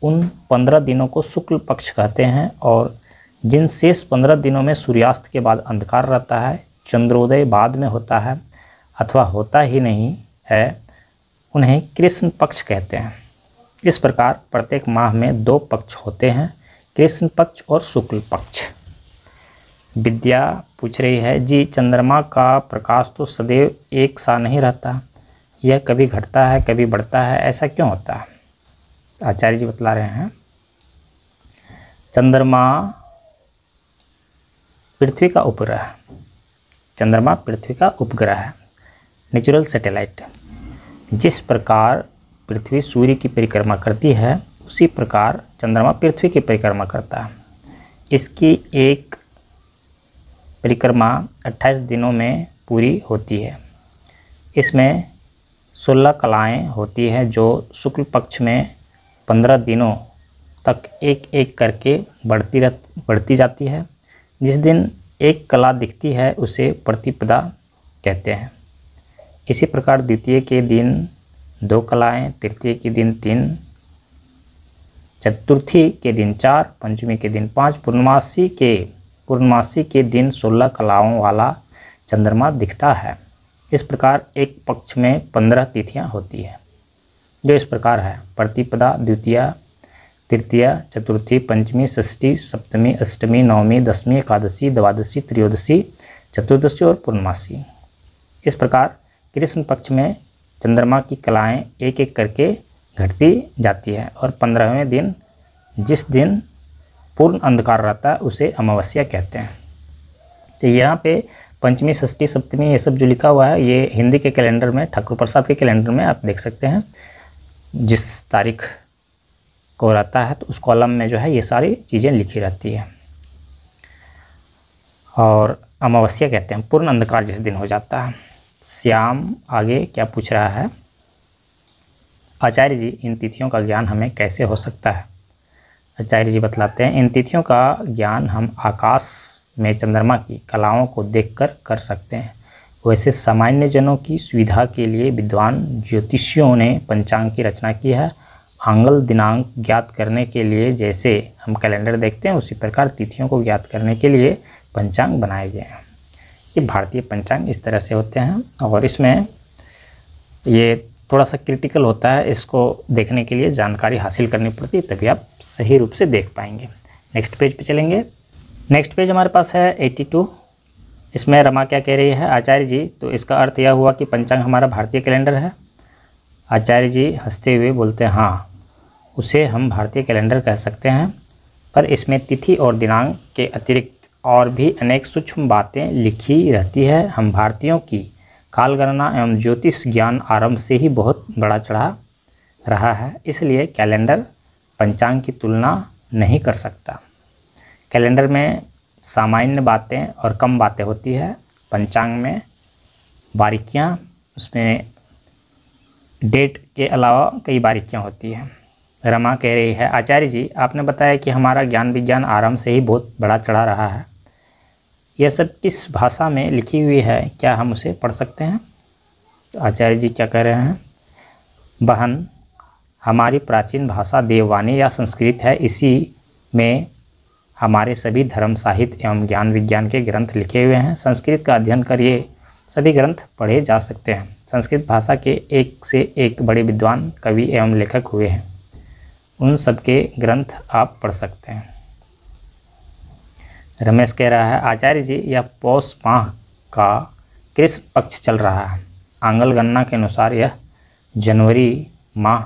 उन 15 दिनों को शुक्ल पक्ष कहते हैं और जिन शेष 15 दिनों में सूर्यास्त के बाद अंधकार रहता है, चंद्रोदय बाद में होता है अथवा होता ही नहीं है, उन्हें कृष्ण पक्ष कहते हैं। इस प्रकार प्रत्येक माह में 2 पक्ष होते हैं, कृष्ण पक्ष और शुक्ल पक्ष। विद्या पूछ रही है जी चंद्रमा का प्रकाश तो सदैव एक सा नहीं रहता, यह कभी घटता है कभी बढ़ता है, ऐसा क्यों होता है? आचार्य जी बतला रहे हैं चंद्रमा पृथ्वी का उपग्रह है। चंद्रमा पृथ्वी का उपग्रह है, नेचुरल सैटेलाइट। जिस प्रकार पृथ्वी सूर्य की परिक्रमा करती है उसी प्रकार चंद्रमा पृथ्वी की परिक्रमा करता है। इसकी एक परिक्रमा 28 दिनों में पूरी होती है। इसमें 16 कलाएँ होती हैं जो शुक्ल पक्ष में 15 दिनों तक एक एक करके बढ़ती जाती है। जिस दिन एक कला दिखती है उसे प्रतिपदा कहते हैं। इसी प्रकार द्वितीय के दिन 2 कलाएँ, तृतीय के दिन 3, चतुर्थी के दिन 4, पंचमी के दिन 5, पूर्णमासी के दिन 16 कलाओं वाला चंद्रमा दिखता है। इस प्रकार एक पक्ष में 15 तिथियां होती है जो इस प्रकार है प्रतिपदा, द्वितीया, तृतीया, चतुर्थी, पंचमी, षष्ठी, सप्तमी, अष्टमी, नवमी, दसवीं, एकादशी, द्वादशी, त्रयोदशी, चतुर्दशी और पूर्णमासी। इस प्रकार कृष्ण पक्ष में चंद्रमा की कलाएँ एक एक करके घटती जाती है और 15वें दिन जिस दिन पूर्ण अंधकार रहता है उसे अमावस्या कहते हैं। तो यहाँ पे पंचमी, षष्ठी, सप्तमी ये सब जो लिखा हुआ है ये हिंदी के कैलेंडर में, ठाकुर प्रसाद के कैलेंडर में आप देख सकते हैं। जिस तारीख को रहता है तो उस कॉलम में जो है ये सारी चीज़ें लिखी रहती है। और अमावस्या कहते हैं पूर्ण अंधकार जिस दिन हो जाता है। श्याम आगे क्या पूछ रहा है? आचार्य जी इन तिथियों का ज्ञान हमें कैसे हो सकता है? आचार्य जी बतलाते हैं इन तिथियों का ज्ञान हम आकाश में चंद्रमा की कलाओं को देखकर कर सकते हैं। वैसे सामान्य जनों की सुविधा के लिए विद्वान ज्योतिषियों ने पंचांग की रचना की है। आंगल दिनांक ज्ञात करने के लिए जैसे हम कैलेंडर देखते हैं उसी प्रकार तिथियों को ज्ञात करने के लिए पंचांग बनाए गए हैं। ये भारतीय पंचांग इस तरह से होते हैं और इसमें ये थोड़ा सा क्रिटिकल होता है, इसको देखने के लिए जानकारी हासिल करनी पड़ती है, तभी आप सही रूप से देख पाएंगे। नेक्स्ट पेज पे चलेंगे। नेक्स्ट पेज हमारे पास है 82। इसमें रमा क्या कह रही है, आचार्य जी तो इसका अर्थ यह हुआ कि पंचांग हमारा भारतीय कैलेंडर है। आचार्य जी हंसते हुए बोलते हैं हाँ, उसे हम भारतीय कैलेंडर कह सकते हैं, पर इसमें तिथि और दिनांक के अतिरिक्त और भी अनेक सूक्ष्म बातें लिखी रहती है। हम भारतीयों की काल गणना एवं ज्योतिष ज्ञान आरंभ से ही बहुत बड़ा चढ़ा रहा है, इसलिए कैलेंडर पंचांग की तुलना नहीं कर सकता। कैलेंडर में सामान्य बातें और कम बातें होती है, पंचांग में बारीकियां, उसमें डेट के अलावा कई बारीकियां होती हैं। रमा कह रही है, आचार्य जी आपने बताया कि हमारा ज्ञान विज्ञान आरंभ से ही बहुत बड़ा चढ़ा रहा है, यह सब किस भाषा में लिखी हुई है, क्या हम उसे पढ़ सकते हैं? तो आचार्य जी क्या कह रहे हैं, बहन हमारी प्राचीन भाषा देववाणी या संस्कृत है, इसी में हमारे सभी धर्म साहित्य एवं ज्ञान विज्ञान के ग्रंथ लिखे हुए हैं। संस्कृत का अध्ययन कर ये सभी ग्रंथ पढ़े जा सकते हैं। संस्कृत भाषा के एक से एक बड़े विद्वान कवि एवं लेखक हुए हैं, उन सबके ग्रंथ आप पढ़ सकते हैं। रमेश कह रहा है, आचार्य जी यह पौष माह का कृष्ण पक्ष चल रहा है, आंगल गणना के अनुसार यह जनवरी माह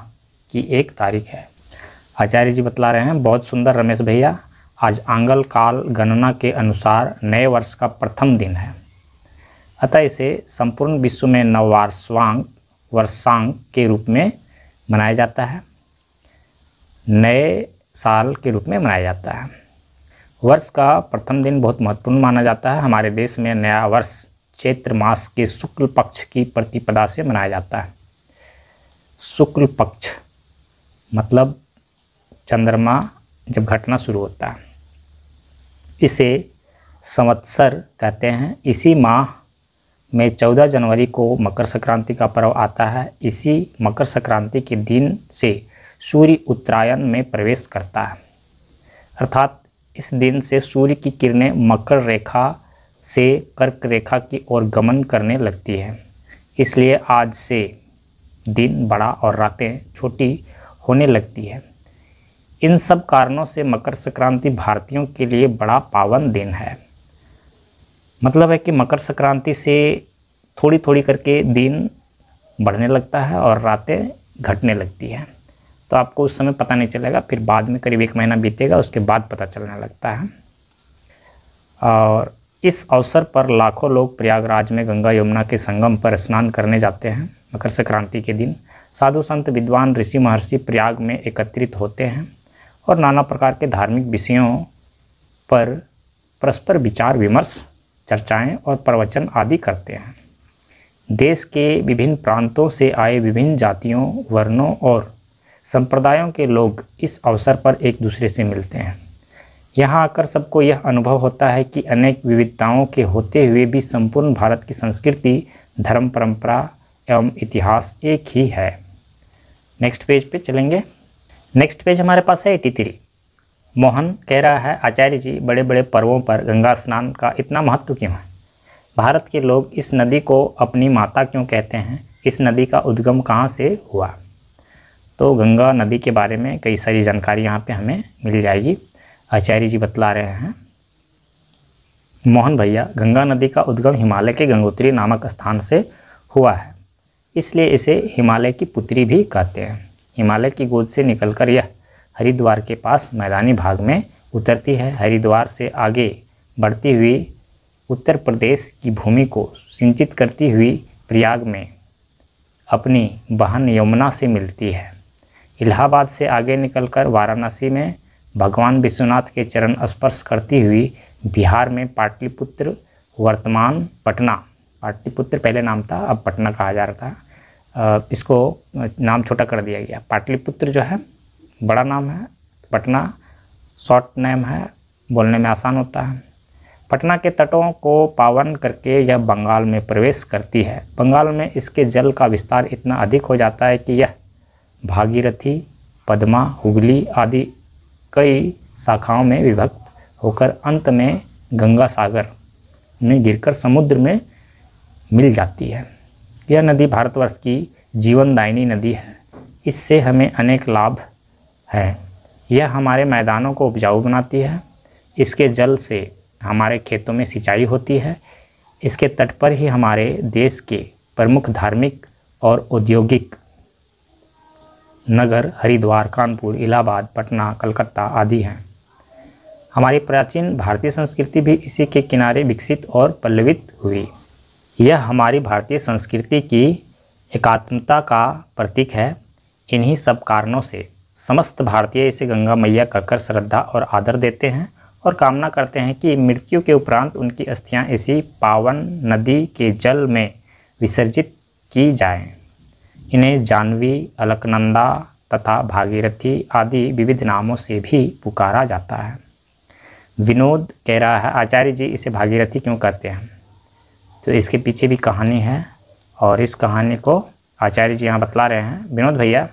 की 1 तारीख है। आचार्य जी बतला रहे हैं, बहुत सुंदर रमेश भैया, आज आंगल काल गणना के अनुसार नए वर्ष का प्रथम दिन है, अतः इसे संपूर्ण विश्व में वर्षांक के रूप में मनाया जाता है, नए साल के रूप में मनाया जाता है। वर्ष का प्रथम दिन बहुत महत्वपूर्ण माना जाता है। हमारे देश में नया वर्ष चैत्र मास के शुक्ल पक्ष की प्रतिपदा से मनाया जाता है। शुक्ल पक्ष मतलब चंद्रमा जब घटना शुरू होता है, इसे संवत्सर कहते हैं। इसी माह में 14 जनवरी को मकर संक्रांति का पर्व आता है। इसी मकर संक्रांति के दिन से सूर्य उत्तरायण में प्रवेश करता है, अर्थात इस दिन से सूर्य की किरणें मकर रेखा से कर्क रेखा की ओर गमन करने लगती है, इसलिए आज से दिन बड़ा और रातें छोटी होने लगती है। इन सब कारणों से मकर संक्रांति भारतीयों के लिए बड़ा पावन दिन है। मतलब है कि मकर संक्रांति से थोड़ी थोड़ी करके दिन बढ़ने लगता है और रातें घटने लगती हैं, तो आपको उस समय पता नहीं चलेगा, फिर बाद में करीब 1 महीना बीतेगा, उसके बाद पता चलने लगता है। और इस अवसर पर लाखों लोग प्रयागराज में गंगा यमुना के संगम पर स्नान करने जाते हैं। मकर संक्रांति के दिन साधु संत विद्वान ऋषि महर्षि प्रयाग में एकत्रित होते हैं और नाना प्रकार के धार्मिक विषयों पर परस्पर विचार विमर्श, चर्चाएं और प्रवचन आदि करते हैं। देश के विभिन्न प्रांतों से आए विभिन्न जातियों, वर्णों और संप्रदायों के लोग इस अवसर पर एक दूसरे से मिलते हैं। यहाँ आकर सबको यह अनुभव होता है कि अनेक विविधताओं के होते हुए भी संपूर्ण भारत की संस्कृति, धर्म, परंपरा एवं इतिहास एक ही है। नेक्स्ट पेज पे चलेंगे। नेक्स्ट पेज हमारे पास है 83। मोहन कह रहा है, आचार्य जी बड़े बड़े पर्वों पर गंगा स्नान का इतना महत्व क्यों है? भारत के लोग इस नदी को अपनी माता क्यों कहते हैं? इस नदी का उद्गम कहाँ से हुआ? तो गंगा नदी के बारे में कई सारी जानकारी यहाँ पे हमें मिल जाएगी। आचार्य जी बतला रहे हैं, मोहन भैया, गंगा नदी का उद्गम हिमालय के गंगोत्री नामक स्थान से हुआ है, इसलिए इसे हिमालय की पुत्री भी कहते हैं। हिमालय की गोद से निकलकर यह हरिद्वार के पास मैदानी भाग में उतरती है। हरिद्वार से आगे बढ़ती हुई उत्तर प्रदेश की भूमि को सिंचित करती हुई प्रयाग में अपनी बहन यमुना से मिलती है। इलाहाबाद से आगे निकलकर वाराणसी में भगवान विश्वनाथ के चरण स्पर्श करती हुई बिहार में पाटलिपुत्र, वर्तमान पटना, पाटलिपुत्र पहले नाम था, अब पटना कहा जा रहा था, इसको नाम छोटा कर दिया गया। पाटलिपुत्र जो है बड़ा नाम है, पटना शॉर्ट नेम है, बोलने में आसान होता है। पटना के तटों को पावन करके यह बंगाल में प्रवेश करती है। बंगाल में इसके जल का विस्तार इतना अधिक हो जाता है कि यह भागीरथी, पद्मा, हुगली आदि कई शाखाओं में विभक्त होकर अंत में गंगा सागर में गिरकर समुद्र में मिल जाती है। यह नदी भारतवर्ष की जीवनदायिनी नदी है। इससे हमें अनेक लाभ हैं। यह हमारे मैदानों को उपजाऊ बनाती है। इसके जल से हमारे खेतों में सिंचाई होती है। इसके तट पर ही हमारे देश के प्रमुख धार्मिक और औद्योगिक नगर हरिद्वार, कानपुर, इलाहाबाद, पटना, कलकत्ता आदि हैं। हमारी प्राचीन भारतीय संस्कृति भी इसी के किनारे विकसित और पल्लवित हुई। यह हमारी भारतीय संस्कृति की एकात्मता का प्रतीक है। इन्हीं सब कारणों से समस्त भारतीय इसे गंगा मैया कहकर श्रद्धा और आदर देते हैं और कामना करते हैं कि मृत्यु के उपरांत उनकी अस्थियां इसी पावन नदी के जल में विसर्जित की जाएं। इन्हें जानवी, अलकनंदा तथा भागीरथी आदि विविध नामों से भी पुकारा जाता है। विनोद कह रहा है, आचार्य जी इसे भागीरथी क्यों कहते हैं? तो इसके पीछे भी कहानी है और इस कहानी को आचार्य जी यहाँ बतला रहे हैं। विनोद भैया,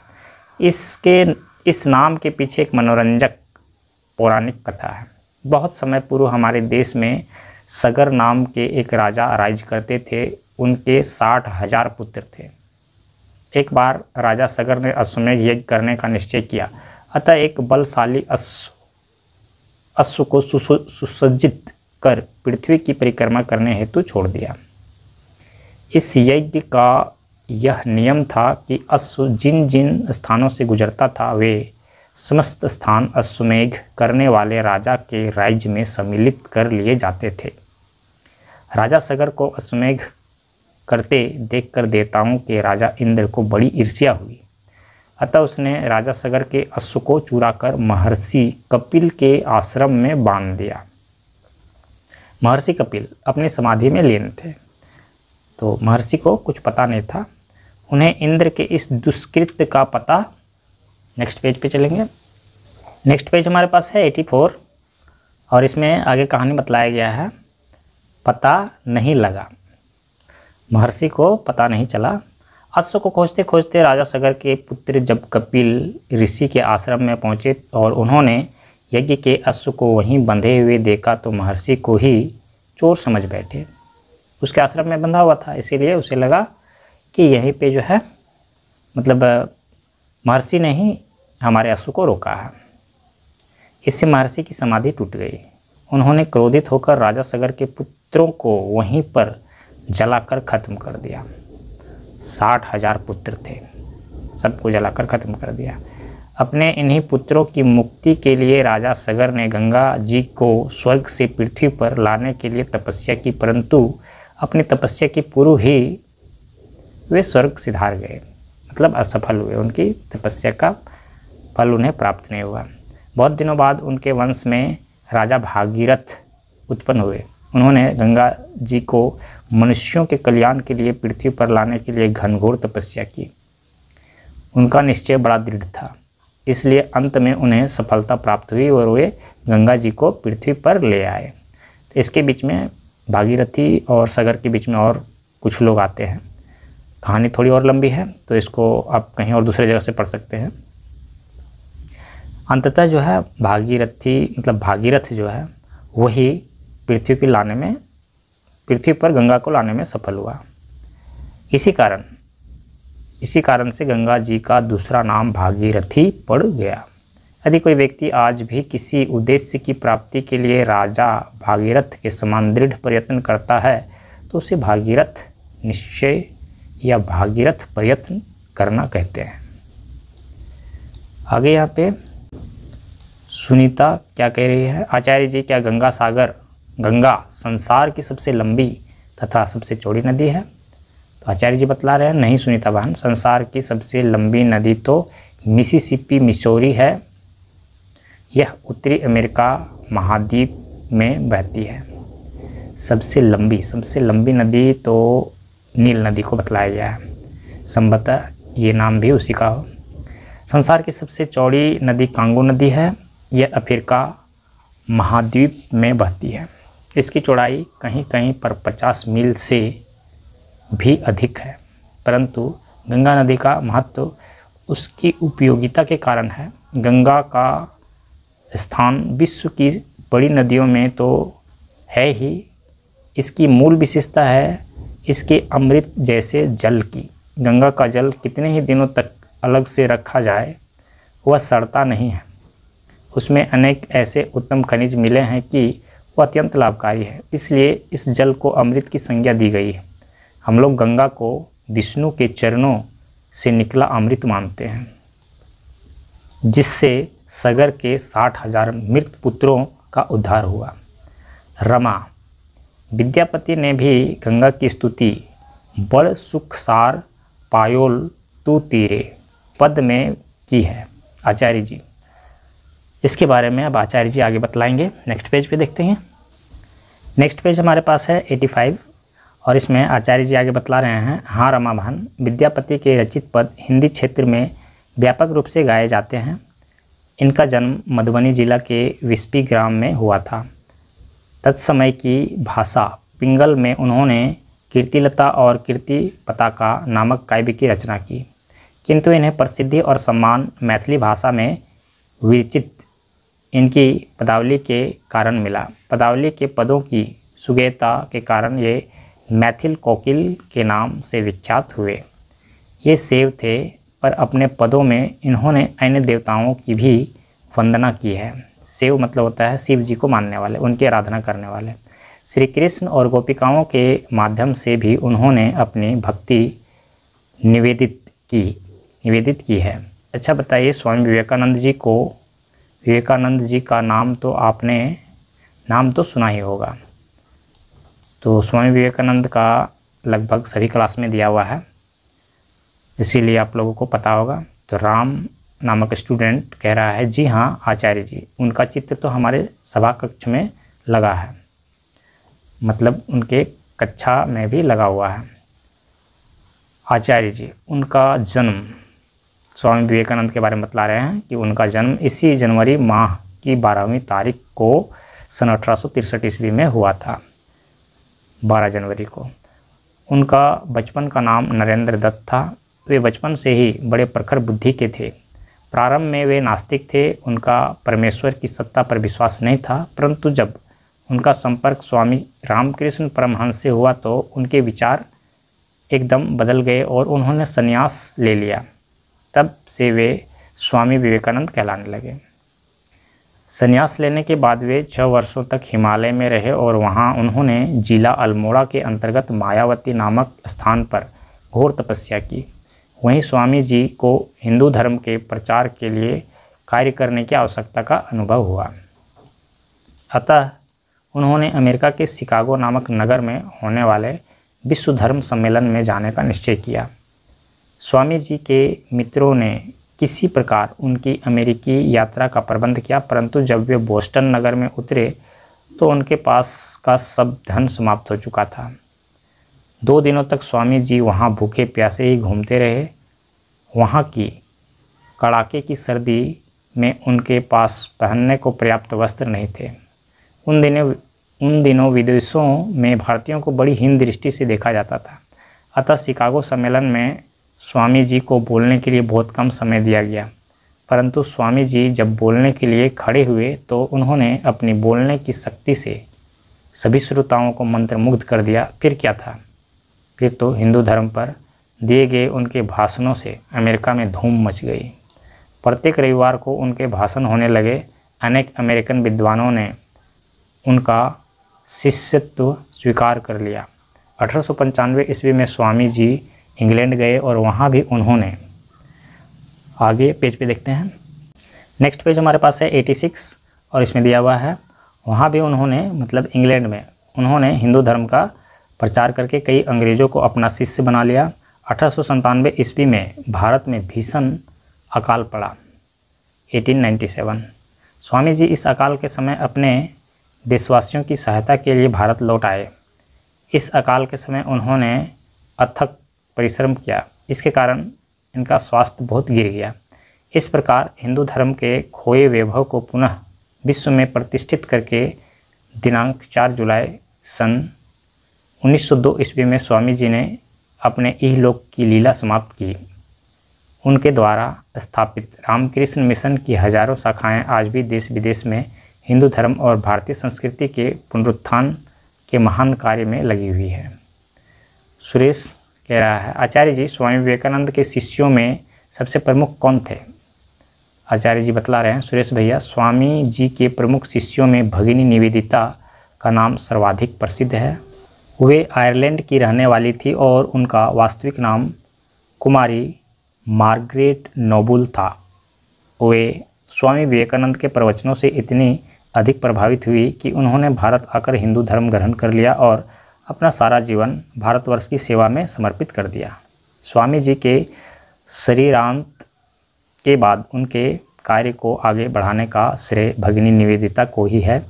इस नाम के पीछे एक मनोरंजक पौराणिक कथा है। बहुत समय पूर्व हमारे देश में सगर नाम के एक राजा राज करते थे। उनके 60,000 पुत्र थे। एक बार राजा सगर ने अश्वमेध यज्ञ करने का निश्चय किया, अतः एक बलशाली अश्व को सुसज्जित कर पृथ्वी की परिक्रमा करने हेतु छोड़ दिया। इस यज्ञ का यह नियम था कि अश्व जिन जिन स्थानों से गुजरता था वे समस्त स्थान अश्वमेध करने वाले राजा के राज्य में सम्मिलित कर लिए जाते थे। राजा सगर को अश्वमेध करते देखकर देवताओं के राजा इंद्र को बड़ी ईर्ष्या हुई। अतः उसने राजा सगर के अश्व को चुराकर महर्षि कपिल के आश्रम में बांध दिया। महर्षि कपिल अपनी समाधि में लीन थे, तो महर्षि को कुछ पता नहीं था। उन्हें इंद्र के इस दुष्कृत्य का पता, नेक्स्ट पेज पे चलेंगे। नेक्स्ट पेज हमारे पास है 84 और इसमें आगे कहानी बतलाया गया है। पता नहीं लगा, महर्षि को पता नहीं चला। अश्व को खोजते खोजते राजा सगर के पुत्र जब कपिल ऋषि के आश्रम में पहुँचे और उन्होंने यज्ञ के अश्व को वहीं बंधे हुए देखा तो महर्षि को ही चोर समझ बैठे। उसके आश्रम में बंधा हुआ था, इसीलिए उसे लगा कि यहीं पे जो है मतलब महर्षि ने ही हमारे अश्व को रोका है। इससे महर्षि की समाधि टूट गई। उन्होंने क्रोधित होकर राजा सगर के पुत्रों को वहीं पर जलाकर खत्म कर दिया। 60,000 पुत्र थे, सबको जलाकर खत्म कर दिया। अपने इन्हीं पुत्रों की मुक्ति के लिए राजा सगर ने गंगा जी को स्वर्ग से पृथ्वी पर लाने के लिए तपस्या की, परंतु अपनी तपस्या की पूर्व ही वे स्वर्ग सिधार गए, मतलब असफल हुए। उनकी तपस्या का फल उन्हें प्राप्त नहीं हुआ। बहुत दिनों बाद उनके वंश में राजा भागीरथ उत्पन्न हुए। उन्होंने गंगा जी को मनुष्यों के कल्याण के लिए पृथ्वी पर लाने के लिए घनघोर तपस्या की। उनका निश्चय बड़ा दृढ़ था, इसलिए अंत में उन्हें सफलता प्राप्त हुई और वे गंगा जी को पृथ्वी पर ले आए। तो इसके बीच में भागीरथी और सगर के बीच में और कुछ लोग आते हैं। कहानी थोड़ी और लंबी है, तो इसको आप कहीं और दूसरे जगह से पढ़ सकते हैं। अंततः जो है भागीरथ जो है वही पृथ्वी पर गंगा को लाने में सफल हुआ। इसी कारण से गंगा जी का दूसरा नाम भागीरथी पड़ गया। यदि कोई व्यक्ति आज भी किसी उद्देश्य की प्राप्ति के लिए राजा भागीरथ के समान दृढ़ प्रयत्न करता है तो उसे भागीरथ निश्चय या भागीरथ प्रयत्न करना कहते हैं। आगे यहाँ पे सुनीता क्या कह रही है, आचार्य जी क्या गंगा संसार की सबसे लंबी तथा सबसे चौड़ी नदी है? तो आचार्य जी बतला रहे हैं, नहीं सुनीता बहन, संसार की सबसे लंबी नदी तो मिसिसिपी मिसौरी है। यह उत्तरी अमेरिका महाद्वीप में बहती है। सबसे लंबी नदी तो नील नदी को बतलाया गया है, संभवतः ये नाम भी उसी का हो। संसार की सबसे चौड़ी नदी कांगो नदी है। यह अफ्रीका महाद्वीप में बहती है। इसकी चौड़ाई कहीं कहीं पर 50 मील से भी अधिक है, परंतु गंगा नदी का महत्व उसकी उपयोगिता के कारण है। गंगा का स्थान विश्व की बड़ी नदियों में तो है ही, इसकी मूल विशेषता है इसके अमृत जैसे जल की। गंगा का जल कितने ही दिनों तक अलग से रखा जाए वह सड़ता नहीं है। उसमें अनेक ऐसे उत्तम खनिज मिले हैं कि वह अत्यंत लाभकारी है, इसलिए इस जल को अमृत की संज्ञा दी गई है। हम लोग गंगा को विष्णु के चरणों से निकला अमृत मानते हैं, जिससे सगर के 60,000 मृत पुत्रों का उद्धार हुआ। रमा, विद्यापति ने भी गंगा की स्तुति बड़ सुखसार पायोल तू तीरे पद में की है। आचार्य जी, इसके बारे में अब आचार्य जी आगे बतलाएंगे। नेक्स्ट पेज पे देखते हैं। नेक्स्ट पेज हमारे पास है 85 और इसमें आचार्य जी आगे बतला रहे हैं। हाँ रमा बहन, विद्यापति के रचित पद हिंदी क्षेत्र में व्यापक रूप से गाए जाते हैं। इनका जन्म मधुबनी जिला के विस्पी ग्राम में हुआ था। तत्समय की भाषा पिंगल में उन्होंने कीर्तिलता और कीर्ति पताका नामक काव्य की रचना की, किंतु इन्हें प्रसिद्धि और सम्मान मैथिली भाषा में विरचित इनकी पदावली के कारण मिला। पदावली के पदों की सुगेयता के कारण ये मैथिल कोकिल के नाम से विख्यात हुए। ये सेव थे, पर अपने पदों में इन्होंने अन्य देवताओं की भी वंदना की है। सेव मतलब होता है शिव जी को मानने वाले, उनकी आराधना करने वाले। श्री कृष्ण और गोपिकाओं के माध्यम से भी उन्होंने अपनी भक्ति निवेदित की है। अच्छा बताइए, स्वामी विवेकानंद जी का नाम तो सुना ही होगा। तो स्वामी विवेकानंद का लगभग सभी क्लास में दिया हुआ है, इसीलिए आप लोगों को पता होगा। तो राम नामक स्टूडेंट कह रहा है, जी हाँ आचार्य जी, उनका चित्र तो हमारे सभा कक्ष में लगा है, मतलब उनके कक्षा में भी लगा हुआ है। आचार्य जी, उनका जन्म, स्वामी विवेकानंद के बारे में बतला रहे हैं कि उनका जन्म इसी जनवरी माह की 12वीं तारीख को सन 1863 ईस्वी में हुआ था, 12 जनवरी को। उनका बचपन का नाम नरेंद्र दत्त था। वे बचपन से ही बड़े प्रखर बुद्धि के थे। प्रारंभ में वे नास्तिक थे, उनका परमेश्वर की सत्ता पर विश्वास नहीं था, परंतु जब उनका संपर्क स्वामी रामकृष्ण परमहंस से हुआ तो उनके विचार एकदम बदल गए और उन्होंने संन्यास ले लिया। तब से वे स्वामी विवेकानंद कहलाने लगे। संन्यास लेने के बाद वे 6 वर्षों तक हिमालय में रहे और वहां उन्होंने जिला अल्मोड़ा के अंतर्गत मायावती नामक स्थान पर घोर तपस्या की। वहीं स्वामी जी को हिंदू धर्म के प्रचार के लिए कार्य करने की आवश्यकता का अनुभव हुआ। अतः उन्होंने अमेरिका के शिकागो नामक नगर में होने वाले विश्व धर्म सम्मेलन में जाने का निश्चय किया। स्वामी जी के मित्रों ने किसी प्रकार उनकी अमेरिकी यात्रा का प्रबंध किया, परंतु जब वे बोस्टन नगर में उतरे तो उनके पास का सब धन समाप्त हो चुका था। 2 दिनों तक स्वामी जी वहाँ भूखे प्यासे ही घूमते रहे। वहाँ की कड़ाके की सर्दी में उनके पास पहनने को पर्याप्त वस्त्र नहीं थे। उन दिनों विदेशों में भारतीयों को बड़ी हीन दृष्टि से देखा जाता था। अतः शिकागो सम्मेलन में स्वामी जी को बोलने के लिए बहुत कम समय दिया गया, परंतु स्वामी जी जब बोलने के लिए खड़े हुए तो उन्होंने अपनी बोलने की शक्ति से सभी श्रोताओं को मंत्रमुग्ध कर दिया। फिर क्या था? फिर तो हिंदू धर्म पर दिए गए उनके भाषणों से अमेरिका में धूम मच गई। प्रत्येक रविवार को उनके भाषण होने लगे। अनेक अमेरिकन विद्वानों ने उनका शिष्यत्व स्वीकार कर लिया। 1895 ईस्वी में स्वामी जी इंग्लैंड गए और वहाँ भी उन्होंने, आगे पेज पे देखते हैं, नेक्स्ट पेज हमारे पास है 86 और इसमें दिया हुआ है, वहाँ भी उन्होंने मतलब इंग्लैंड में उन्होंने हिंदू धर्म का प्रचार करके कई अंग्रेज़ों को अपना शिष्य बना लिया। 1897 ईस्वी में भारत में भीषण अकाल पड़ा, 1897। स्वामी जी इस अकाल के समय अपने देशवासियों की सहायता के लिए भारत लौट आए। इस अकाल के समय उन्होंने अथक परिश्रम किया, इसके कारण इनका स्वास्थ्य बहुत गिर गया। इस प्रकार हिंदू धर्म के खोए वैभव को पुनः विश्व में प्रतिष्ठित करके दिनांक 4 जुलाई सन 1902 ईस्वी में स्वामी जी ने अपने इहलोक की लीला समाप्त की। उनके द्वारा स्थापित रामकृष्ण मिशन की हजारों शाखाएं आज भी देश विदेश में हिंदू धर्म और भारतीय संस्कृति के पुनरुत्थान के महान कार्य में लगी हुई है। सुरेश कह रहा है आचार्य जी स्वामी विवेकानंद के शिष्यों में सबसे प्रमुख कौन थे। आचार्य जी बतला रहे हैं सुरेश भैया, स्वामी जी के प्रमुख शिष्यों में भगिनी निवेदिता का नाम सर्वाधिक प्रसिद्ध है। वे आयरलैंड की रहने वाली थी और उनका वास्तविक नाम कुमारी मार्गरेट नोबुल था। वे स्वामी विवेकानंद के प्रवचनों से इतनी अधिक प्रभावित हुई कि उन्होंने भारत आकर हिंदू धर्म ग्रहण कर लिया और अपना सारा जीवन भारतवर्ष की सेवा में समर्पित कर दिया। स्वामी जी के शरीरांत के बाद उनके कार्य को आगे बढ़ाने का श्रेय भगिनी निवेदिता को ही है।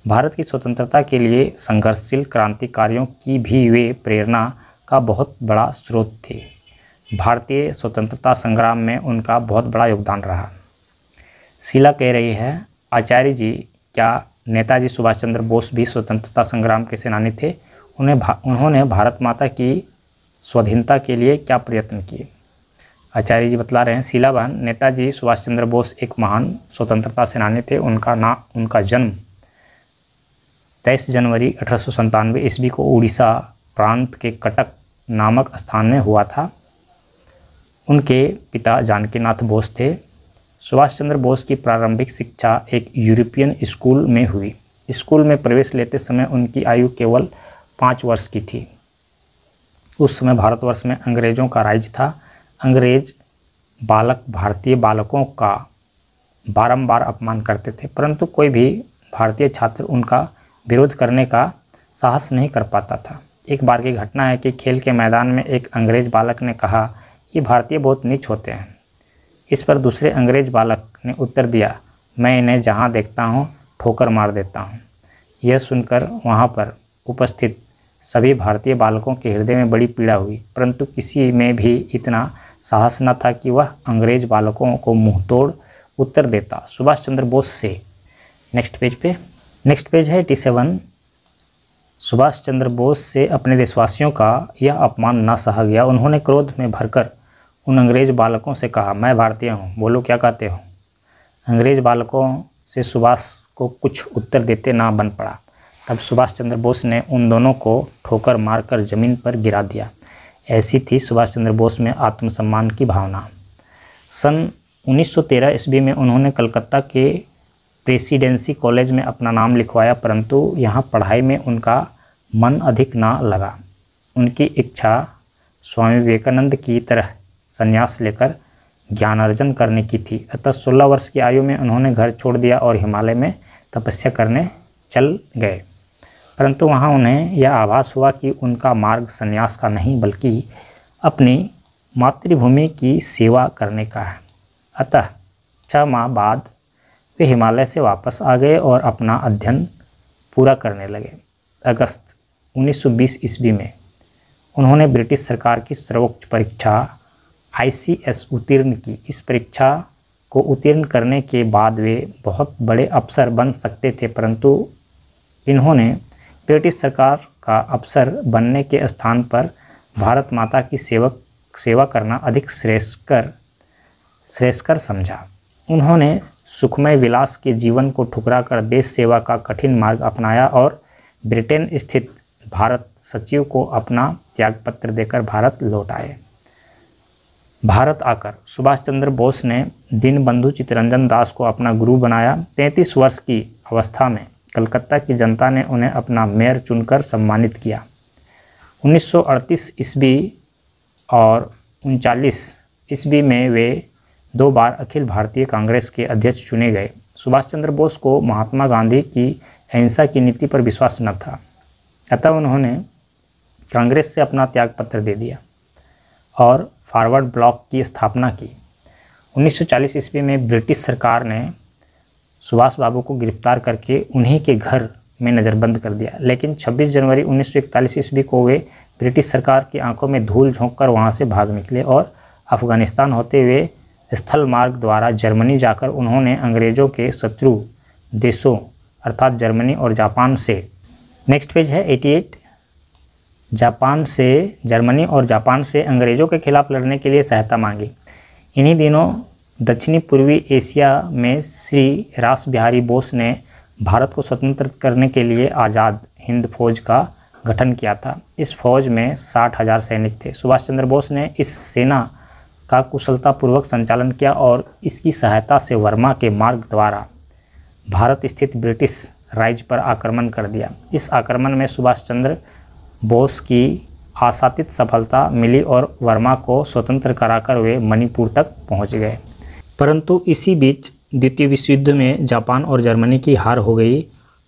भारत की स्वतंत्रता के लिए संघर्षशील क्रांतिकारियों की भी वे प्रेरणा का बहुत बड़ा स्रोत थी। भारतीय स्वतंत्रता संग्राम में उनका बहुत बड़ा योगदान रहा। शीला कह रही है आचार्य जी, क्या नेताजी सुभाष चंद्र बोस भी स्वतंत्रता संग्राम के सेनानी थे। उन्होंने भारत माता की स्वाधीनता के लिए क्या प्रयत्न किए। आचार्य जी बतला रहे हैं शीला बहन, नेताजी सुभाष चंद्र बोस एक महान स्वतंत्रता सेनानी थे। उनका जन्म 23 जनवरी 1897 ईस्वी को उड़ीसा प्रांत के कटक नामक स्थान में हुआ था। उनके पिता जानकीनाथ बोस थे। सुभाष चंद्र बोस की प्रारंभिक शिक्षा एक यूरोपियन स्कूल में हुई। स्कूल में प्रवेश लेते समय उनकी आयु केवल 5 वर्ष की थी। उस समय भारतवर्ष में अंग्रेज़ों का राज था। अंग्रेज बालक भारतीय बालकों का बारंबार अपमान करते थे, परंतु कोई भी भारतीय छात्र उनका विरोध करने का साहस नहीं कर पाता था। एक बार की घटना है कि खेल के मैदान में एक अंग्रेज बालक ने कहा, ये भारतीय बहुत नीच होते हैं। इस पर दूसरे अंग्रेज बालक ने उत्तर दिया, मैं इन्हें जहाँ देखता हूँ ठोकर मार देता हूँ। यह सुनकर वहाँ पर उपस्थित सभी भारतीय बालकों के हृदय में बड़ी पीड़ा हुई, परंतु किसी में भी इतना साहस न था कि वह अंग्रेज बालकों को मुंहतोड़ उत्तर देता। सुभाष चंद्र बोस से नेक्स्ट पेज है 87। सुभाष चंद्र बोस से अपने देशवासियों का यह अपमान न सहा गया। उन्होंने क्रोध में भरकर उन अंग्रेज बालकों से कहा, मैं भारतीय हूँ, बोलो क्या कहते हो। अंग्रेज बालकों से सुभाष को कुछ उत्तर देते ना बन पड़ा। तब सुभाष चंद्र बोस ने उन दोनों को ठोकर मारकर ज़मीन पर गिरा दिया। ऐसी थी सुभाष चंद्र बोस में आत्मसम्मान की भावना। सन 1913 ईस्वी में उन्होंने कलकत्ता के प्रेसिडेंसी कॉलेज में अपना नाम लिखवाया, परंतु यहाँ पढ़ाई में उनका मन अधिक ना लगा। उनकी इच्छा स्वामी विवेकानंद की तरह संन्यास लेकर ज्ञानार्जन करने की थी। अतः 16 वर्ष की आयु में उन्होंने घर छोड़ दिया और हिमालय में तपस्या करने चल गए। परंतु वहाँ उन्हें यह आभास हुआ कि उनका मार्ग संन्यास का नहीं बल्कि अपनी मातृभूमि की सेवा करने का है। अतः 6 माह बाद वे हिमालय से वापस आ गए और अपना अध्ययन पूरा करने लगे। अगस्त 1920 ईस्वी में उन्होंने ब्रिटिश सरकार की सर्वोच्च परीक्षा ICS उत्तीर्ण की। इस परीक्षा को उत्तीर्ण करने के बाद वे बहुत बड़े अफसर बन सकते थे, परंतु इन्होंने ब्रिटिश सरकार का अफसर बनने के स्थान पर भारत माता की सेवा करना अधिक श्रेयस्कर समझा। उन्होंने सुखमय विलास के जीवन को ठुकराकर देश सेवा का कठिन मार्ग अपनाया और ब्रिटेन स्थित भारत सचिव को अपना त्यागपत्र देकर भारत लौट आए। भारत आकर सुभाष चंद्र बोस ने दीनबंधु चित्तरंजन दास को अपना गुरु बनाया। 33 वर्ष की अवस्था में कलकत्ता की जनता ने उन्हें अपना मेयर चुनकर सम्मानित किया। 1938 ईस्वी और 39 ईस्वी में वे 2 बार अखिल भारतीय कांग्रेस के अध्यक्ष चुने गए। सुभाष चंद्र बोस को महात्मा गांधी की अहिंसा की नीति पर विश्वास न था, अतः उन्होंने कांग्रेस से अपना त्यागपत्र दे दिया और फॉरवर्ड ब्लॉक की स्थापना की। 1940 ईस्वी में ब्रिटिश सरकार ने सुभाष बाबू को गिरफ्तार करके उन्हीं के घर में नज़रबंद कर दिया, लेकिन 26 जनवरी 1941 ईस्वी को वे ब्रिटिश सरकार की आंखों में धूल झोंककर वहां से भाग निकले और अफ़गानिस्तान होते हुए स्थल मार्ग द्वारा जर्मनी जाकर उन्होंने अंग्रेज़ों के शत्रु देशों अर्थात जर्मनी और जापान से नेक्स्ट पेज है 88। जर्मनी और जापान से अंग्रेज़ों के खिलाफ लड़ने के लिए सहायता मांगी। इन्हीं दिनों दक्षिणी पूर्वी एशिया में श्री रास बिहारी बोस ने भारत को स्वतंत्र करने के लिए आज़ाद हिंद फौज का गठन किया था। इस फौज में 60,000 सैनिक थे। सुभाष चंद्र बोस ने इस सेना का कुशलतापूर्वक संचालन किया और इसकी सहायता से वर्मा के मार्ग द्वारा भारत स्थित ब्रिटिश राज पर आक्रमण कर दिया। इस आक्रमण में सुभाष चंद्र बोस की आशातीत सफलता मिली और वर्मा को स्वतंत्र कराकर वे मणिपुर तक पहुंच गए। परंतु इसी बीच द्वितीय विश्व युद्ध में जापान और जर्मनी की हार हो गई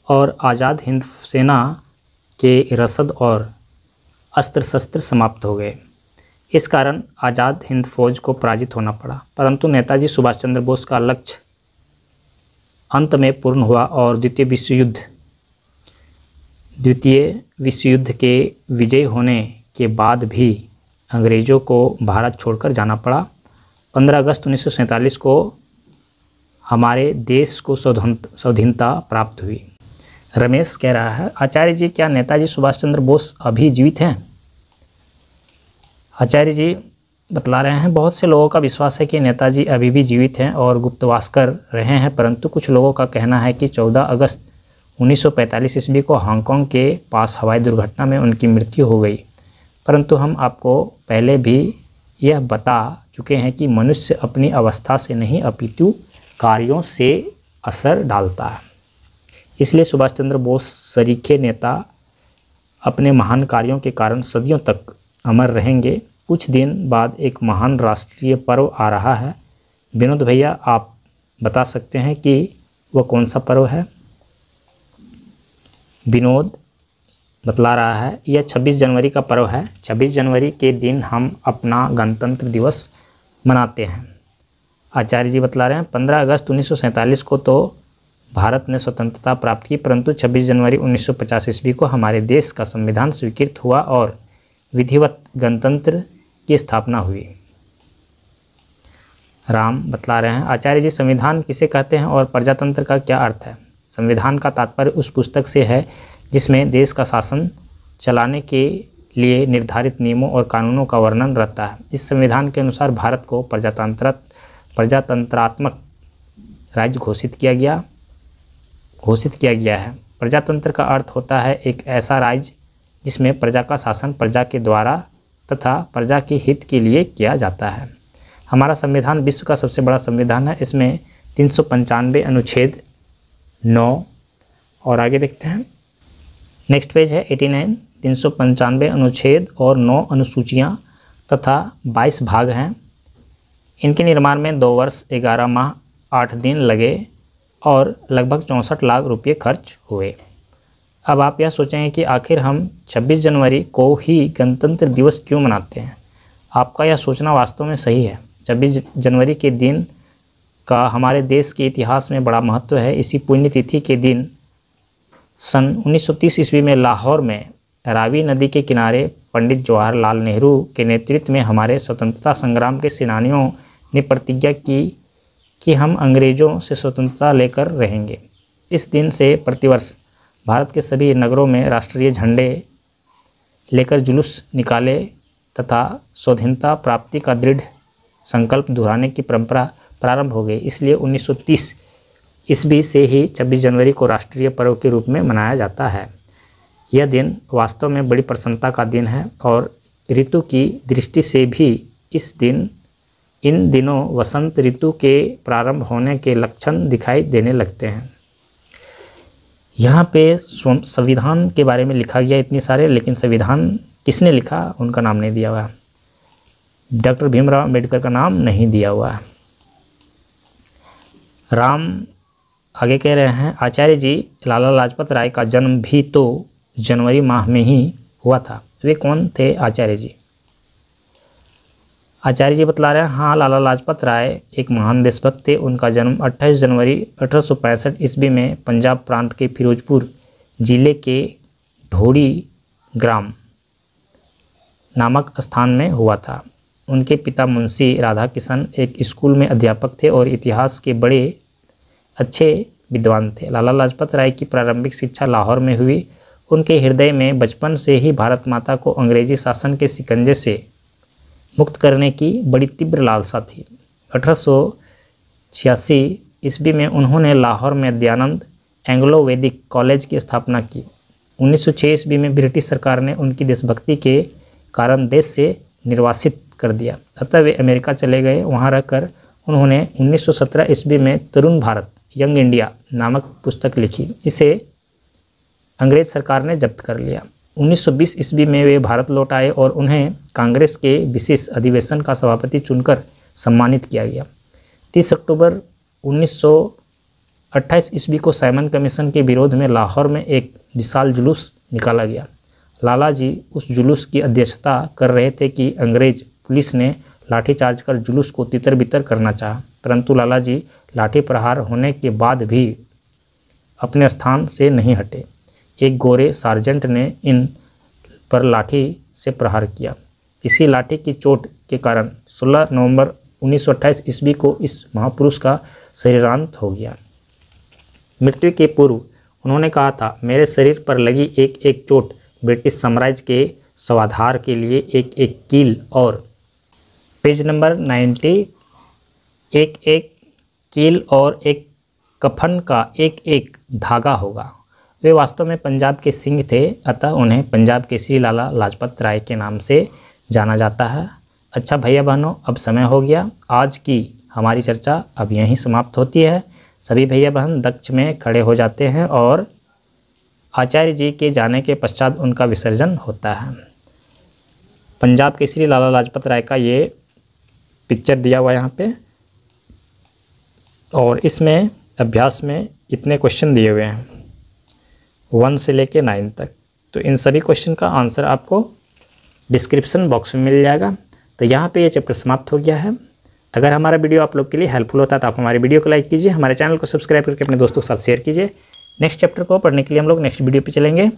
और आज़ाद हिंद सेना के रसद और अस्त्र शस्त्र समाप्त हो गए। इस कारण आज़ाद हिंद फौज को पराजित होना पड़ा। परंतु नेताजी सुभाष चंद्र बोस का लक्ष्य अंत में पूर्ण हुआ और द्वितीय विश्व युद्ध के विजय होने के बाद भी अंग्रेज़ों को भारत छोड़कर जाना पड़ा। 15 अगस्त 1947 को हमारे देश को स्वाधीनता प्राप्त हुई। रमेश कह रहा है, आचार्य जी क्या नेताजी सुभाष चंद्र बोस अभी जीवित हैं? आचार्य जी बतला रहे हैं, बहुत से लोगों का विश्वास है कि नेताजी अभी भी जीवित हैं और गुप्तवास कर रहे हैं, परंतु कुछ लोगों का कहना है कि 14 अगस्त 1945 ईस्वी को हांगकांग के पास हवाई दुर्घटना में उनकी मृत्यु हो गई। परंतु हम आपको पहले भी यह बता चुके हैं कि मनुष्य अपनी अवस्था से नहीं अपितु कार्यों से असर डालता है। इसलिए सुभाष चंद्र बोस सरीखे नेता अपने महान कार्यों के कारण सदियों तक अमर रहेंगे। कुछ दिन बाद एक महान राष्ट्रीय पर्व आ रहा है। विनोद भैया आप बता सकते हैं कि वह कौन सा पर्व है? विनोद बतला रहा है, यह 26 जनवरी का पर्व है। 26 जनवरी के दिन हम अपना गणतंत्र दिवस मनाते हैं। आचार्य जी बतला रहे हैं, 15 अगस्त 1947 को तो भारत ने स्वतंत्रता प्राप्त की, परंतु 26 जनवरी 1950 ईस्वी को हमारे देश का संविधान स्वीकृत हुआ और विधिवत गणतंत्र की स्थापना हुई। राम बतला रहे हैं, आचार्य जी संविधान किसे कहते हैं और प्रजातंत्र का क्या अर्थ है? संविधान का तात्पर्य उस पुस्तक से है जिसमें देश का शासन चलाने के लिए निर्धारित नियमों और कानूनों का वर्णन रहता है। इस संविधान के अनुसार भारत को प्रजातंत्रात्मक राज्य घोषित किया गया है। प्रजातंत्र का अर्थ होता है एक ऐसा राज्य जिसमें प्रजा का शासन प्रजा के द्वारा तथा प्रजा के हित के लिए किया जाता है। हमारा संविधान विश्व का सबसे बड़ा संविधान है। इसमें 395 अनुच्छेद 9 और आगे देखते हैं, नेक्स्ट पेज है 89। 395 अनुच्छेद और 9 अनुसूचियाँ तथा 22 भाग हैं। इनके निर्माण में 2 वर्ष 11 माह 8 दिन लगे और लगभग 64 लाख रुपये खर्च हुए। अब आप यह सोचेंगे कि आखिर हम 26 जनवरी को ही गणतंत्र दिवस क्यों मनाते हैं? आपका यह सोचना वास्तव में सही है। 26 जनवरी के दिन का हमारे देश के इतिहास में बड़ा महत्व है। इसी पुण्यतिथि के दिन सन 1930 ईस्वी में लाहौर में रावी नदी के किनारे पंडित जवाहरलाल नेहरू के नेतृत्व में हमारे स्वतंत्रता संग्राम के सेनानियों ने प्रतिज्ञा की कि हम अंग्रेज़ों से स्वतंत्रता लेकर रहेंगे। इस दिन से प्रतिवर्ष भारत के सभी नगरों में राष्ट्रीय झंडे लेकर जुलूस निकाले तथा स्वाधीनता प्राप्ति का दृढ़ संकल्प दोहराने की परंपरा प्रारंभ हो गई। इसलिए 1930 ईस्वी से ही 26 जनवरी को राष्ट्रीय पर्व के रूप में मनाया जाता है। यह दिन वास्तव में बड़ी प्रसन्नता का दिन है और ऋतु की दृष्टि से भी इन दिनों वसंत ऋतु के प्रारंभ होने के लक्षण दिखाई देने लगते हैं। यहाँ पे संविधान के बारे में लिखा गया इतने सारे, लेकिन संविधान किसने लिखा उनका नाम नहीं दिया हुआ है। डॉक्टर भीमराव अम्बेडकर का नाम नहीं दिया हुआ है। राम आगे कह रहे हैं, आचार्य जी लाला लाजपत राय का जन्म भी तो जनवरी माह में ही हुआ था। वे कौन थे आचार्य जी? आचार्य जी बतला रहे हैं, हाँ, लाला लाजपत राय एक महान देशभक्त थे। उनका जन्म 28 जनवरी 1865 ईस्वी में पंजाब प्रांत के फिरोजपुर जिले के ढोड़ी ग्राम नामक स्थान में हुआ था। उनके पिता मुंशी राधा किशन एक स्कूल में अध्यापक थे और इतिहास के बड़े अच्छे विद्वान थे। लाला लाजपत राय की प्रारंभिक शिक्षा लाहौर में हुई। उनके हृदय में बचपन से ही भारत माता को अंग्रेजी शासन के शिकंजे से मुक्त करने की बड़ी तीव्र लालसा थी। 1886 ईस्वी में उन्होंने लाहौर में दयानंद एंग्लो वैदिक कॉलेज की स्थापना की। 1906 ईस्वी में ब्रिटिश सरकार ने उनकी देशभक्ति के कारण देश से निर्वासित कर दिया, अतः वे अमेरिका चले गए। वहाँ रहकर उन्होंने 1917 ईस्वी में तरुण भारत यंग इंडिया नामक पुस्तक लिखी। इसे अंग्रेज सरकार ने जब्त कर लिया। 1920 ईस्वी में वे भारत लौट आए और उन्हें कांग्रेस के विशेष अधिवेशन का सभापति चुनकर सम्मानित किया गया। 30 अक्टूबर 1928 ईस्वी को साइमन कमीशन के विरोध में लाहौर में एक विशाल जुलूस निकाला गया। लाला जी उस जुलूस की अध्यक्षता कर रहे थे कि अंग्रेज पुलिस ने लाठीचार्ज कर जुलूस को तितर-बितर करना चाहा, परंतु लाला जी लाठी प्रहार होने के बाद भी अपने स्थान से नहीं हटे। एक गोरे सार्जेंट ने इन पर लाठी से प्रहार किया। इसी लाठी की चोट के कारण 16 नवंबर 1928 ईस्वी को इस महापुरुष का शरीरांत हो गया। मृत्यु के पूर्व उन्होंने कहा था, मेरे शरीर पर लगी एक एक चोट ब्रिटिश साम्राज्य के स्वाधार के लिए एक एक कील और पेज नंबर 90 एक एक कील और एक कफन का एक एक धागा होगा। वे वास्तव में पंजाब के सिंह थे, अतः उन्हें पंजाब केसरी लाला लाजपत राय के नाम से जाना जाता है। अच्छा भैया बहनों, अब समय हो गया। आज की हमारी चर्चा अब यहीं समाप्त होती है। सभी भैया बहन दक्ष में खड़े हो जाते हैं और आचार्य जी के जाने के पश्चात उनका विसर्जन होता है। पंजाब केसरी लाला लाजपत राय का ये पिक्चर दिया हुआ है यहाँ पे, और इसमें अभ्यास में इतने क्वेश्चन दिए हुए हैं 1 से लेके 9 तक। तो इन सभी क्वेश्चन का आंसर आपको डिस्क्रिप्शन बॉक्स में मिल जाएगा। तो यहाँ पे ये चैप्टर समाप्त हो गया है। अगर हमारा वीडियो आप लोग के लिए हेल्पफुल होता है तो आप हमारे वीडियो को लाइक कीजिए, हमारे चैनल को सब्सक्राइब करके अपने दोस्तों के साथ शेयर कीजिए। नेक्स्ट चैप्टर को पढ़ने के लिए हम लोग नेक्स्ट वीडियो पे चलेंगे।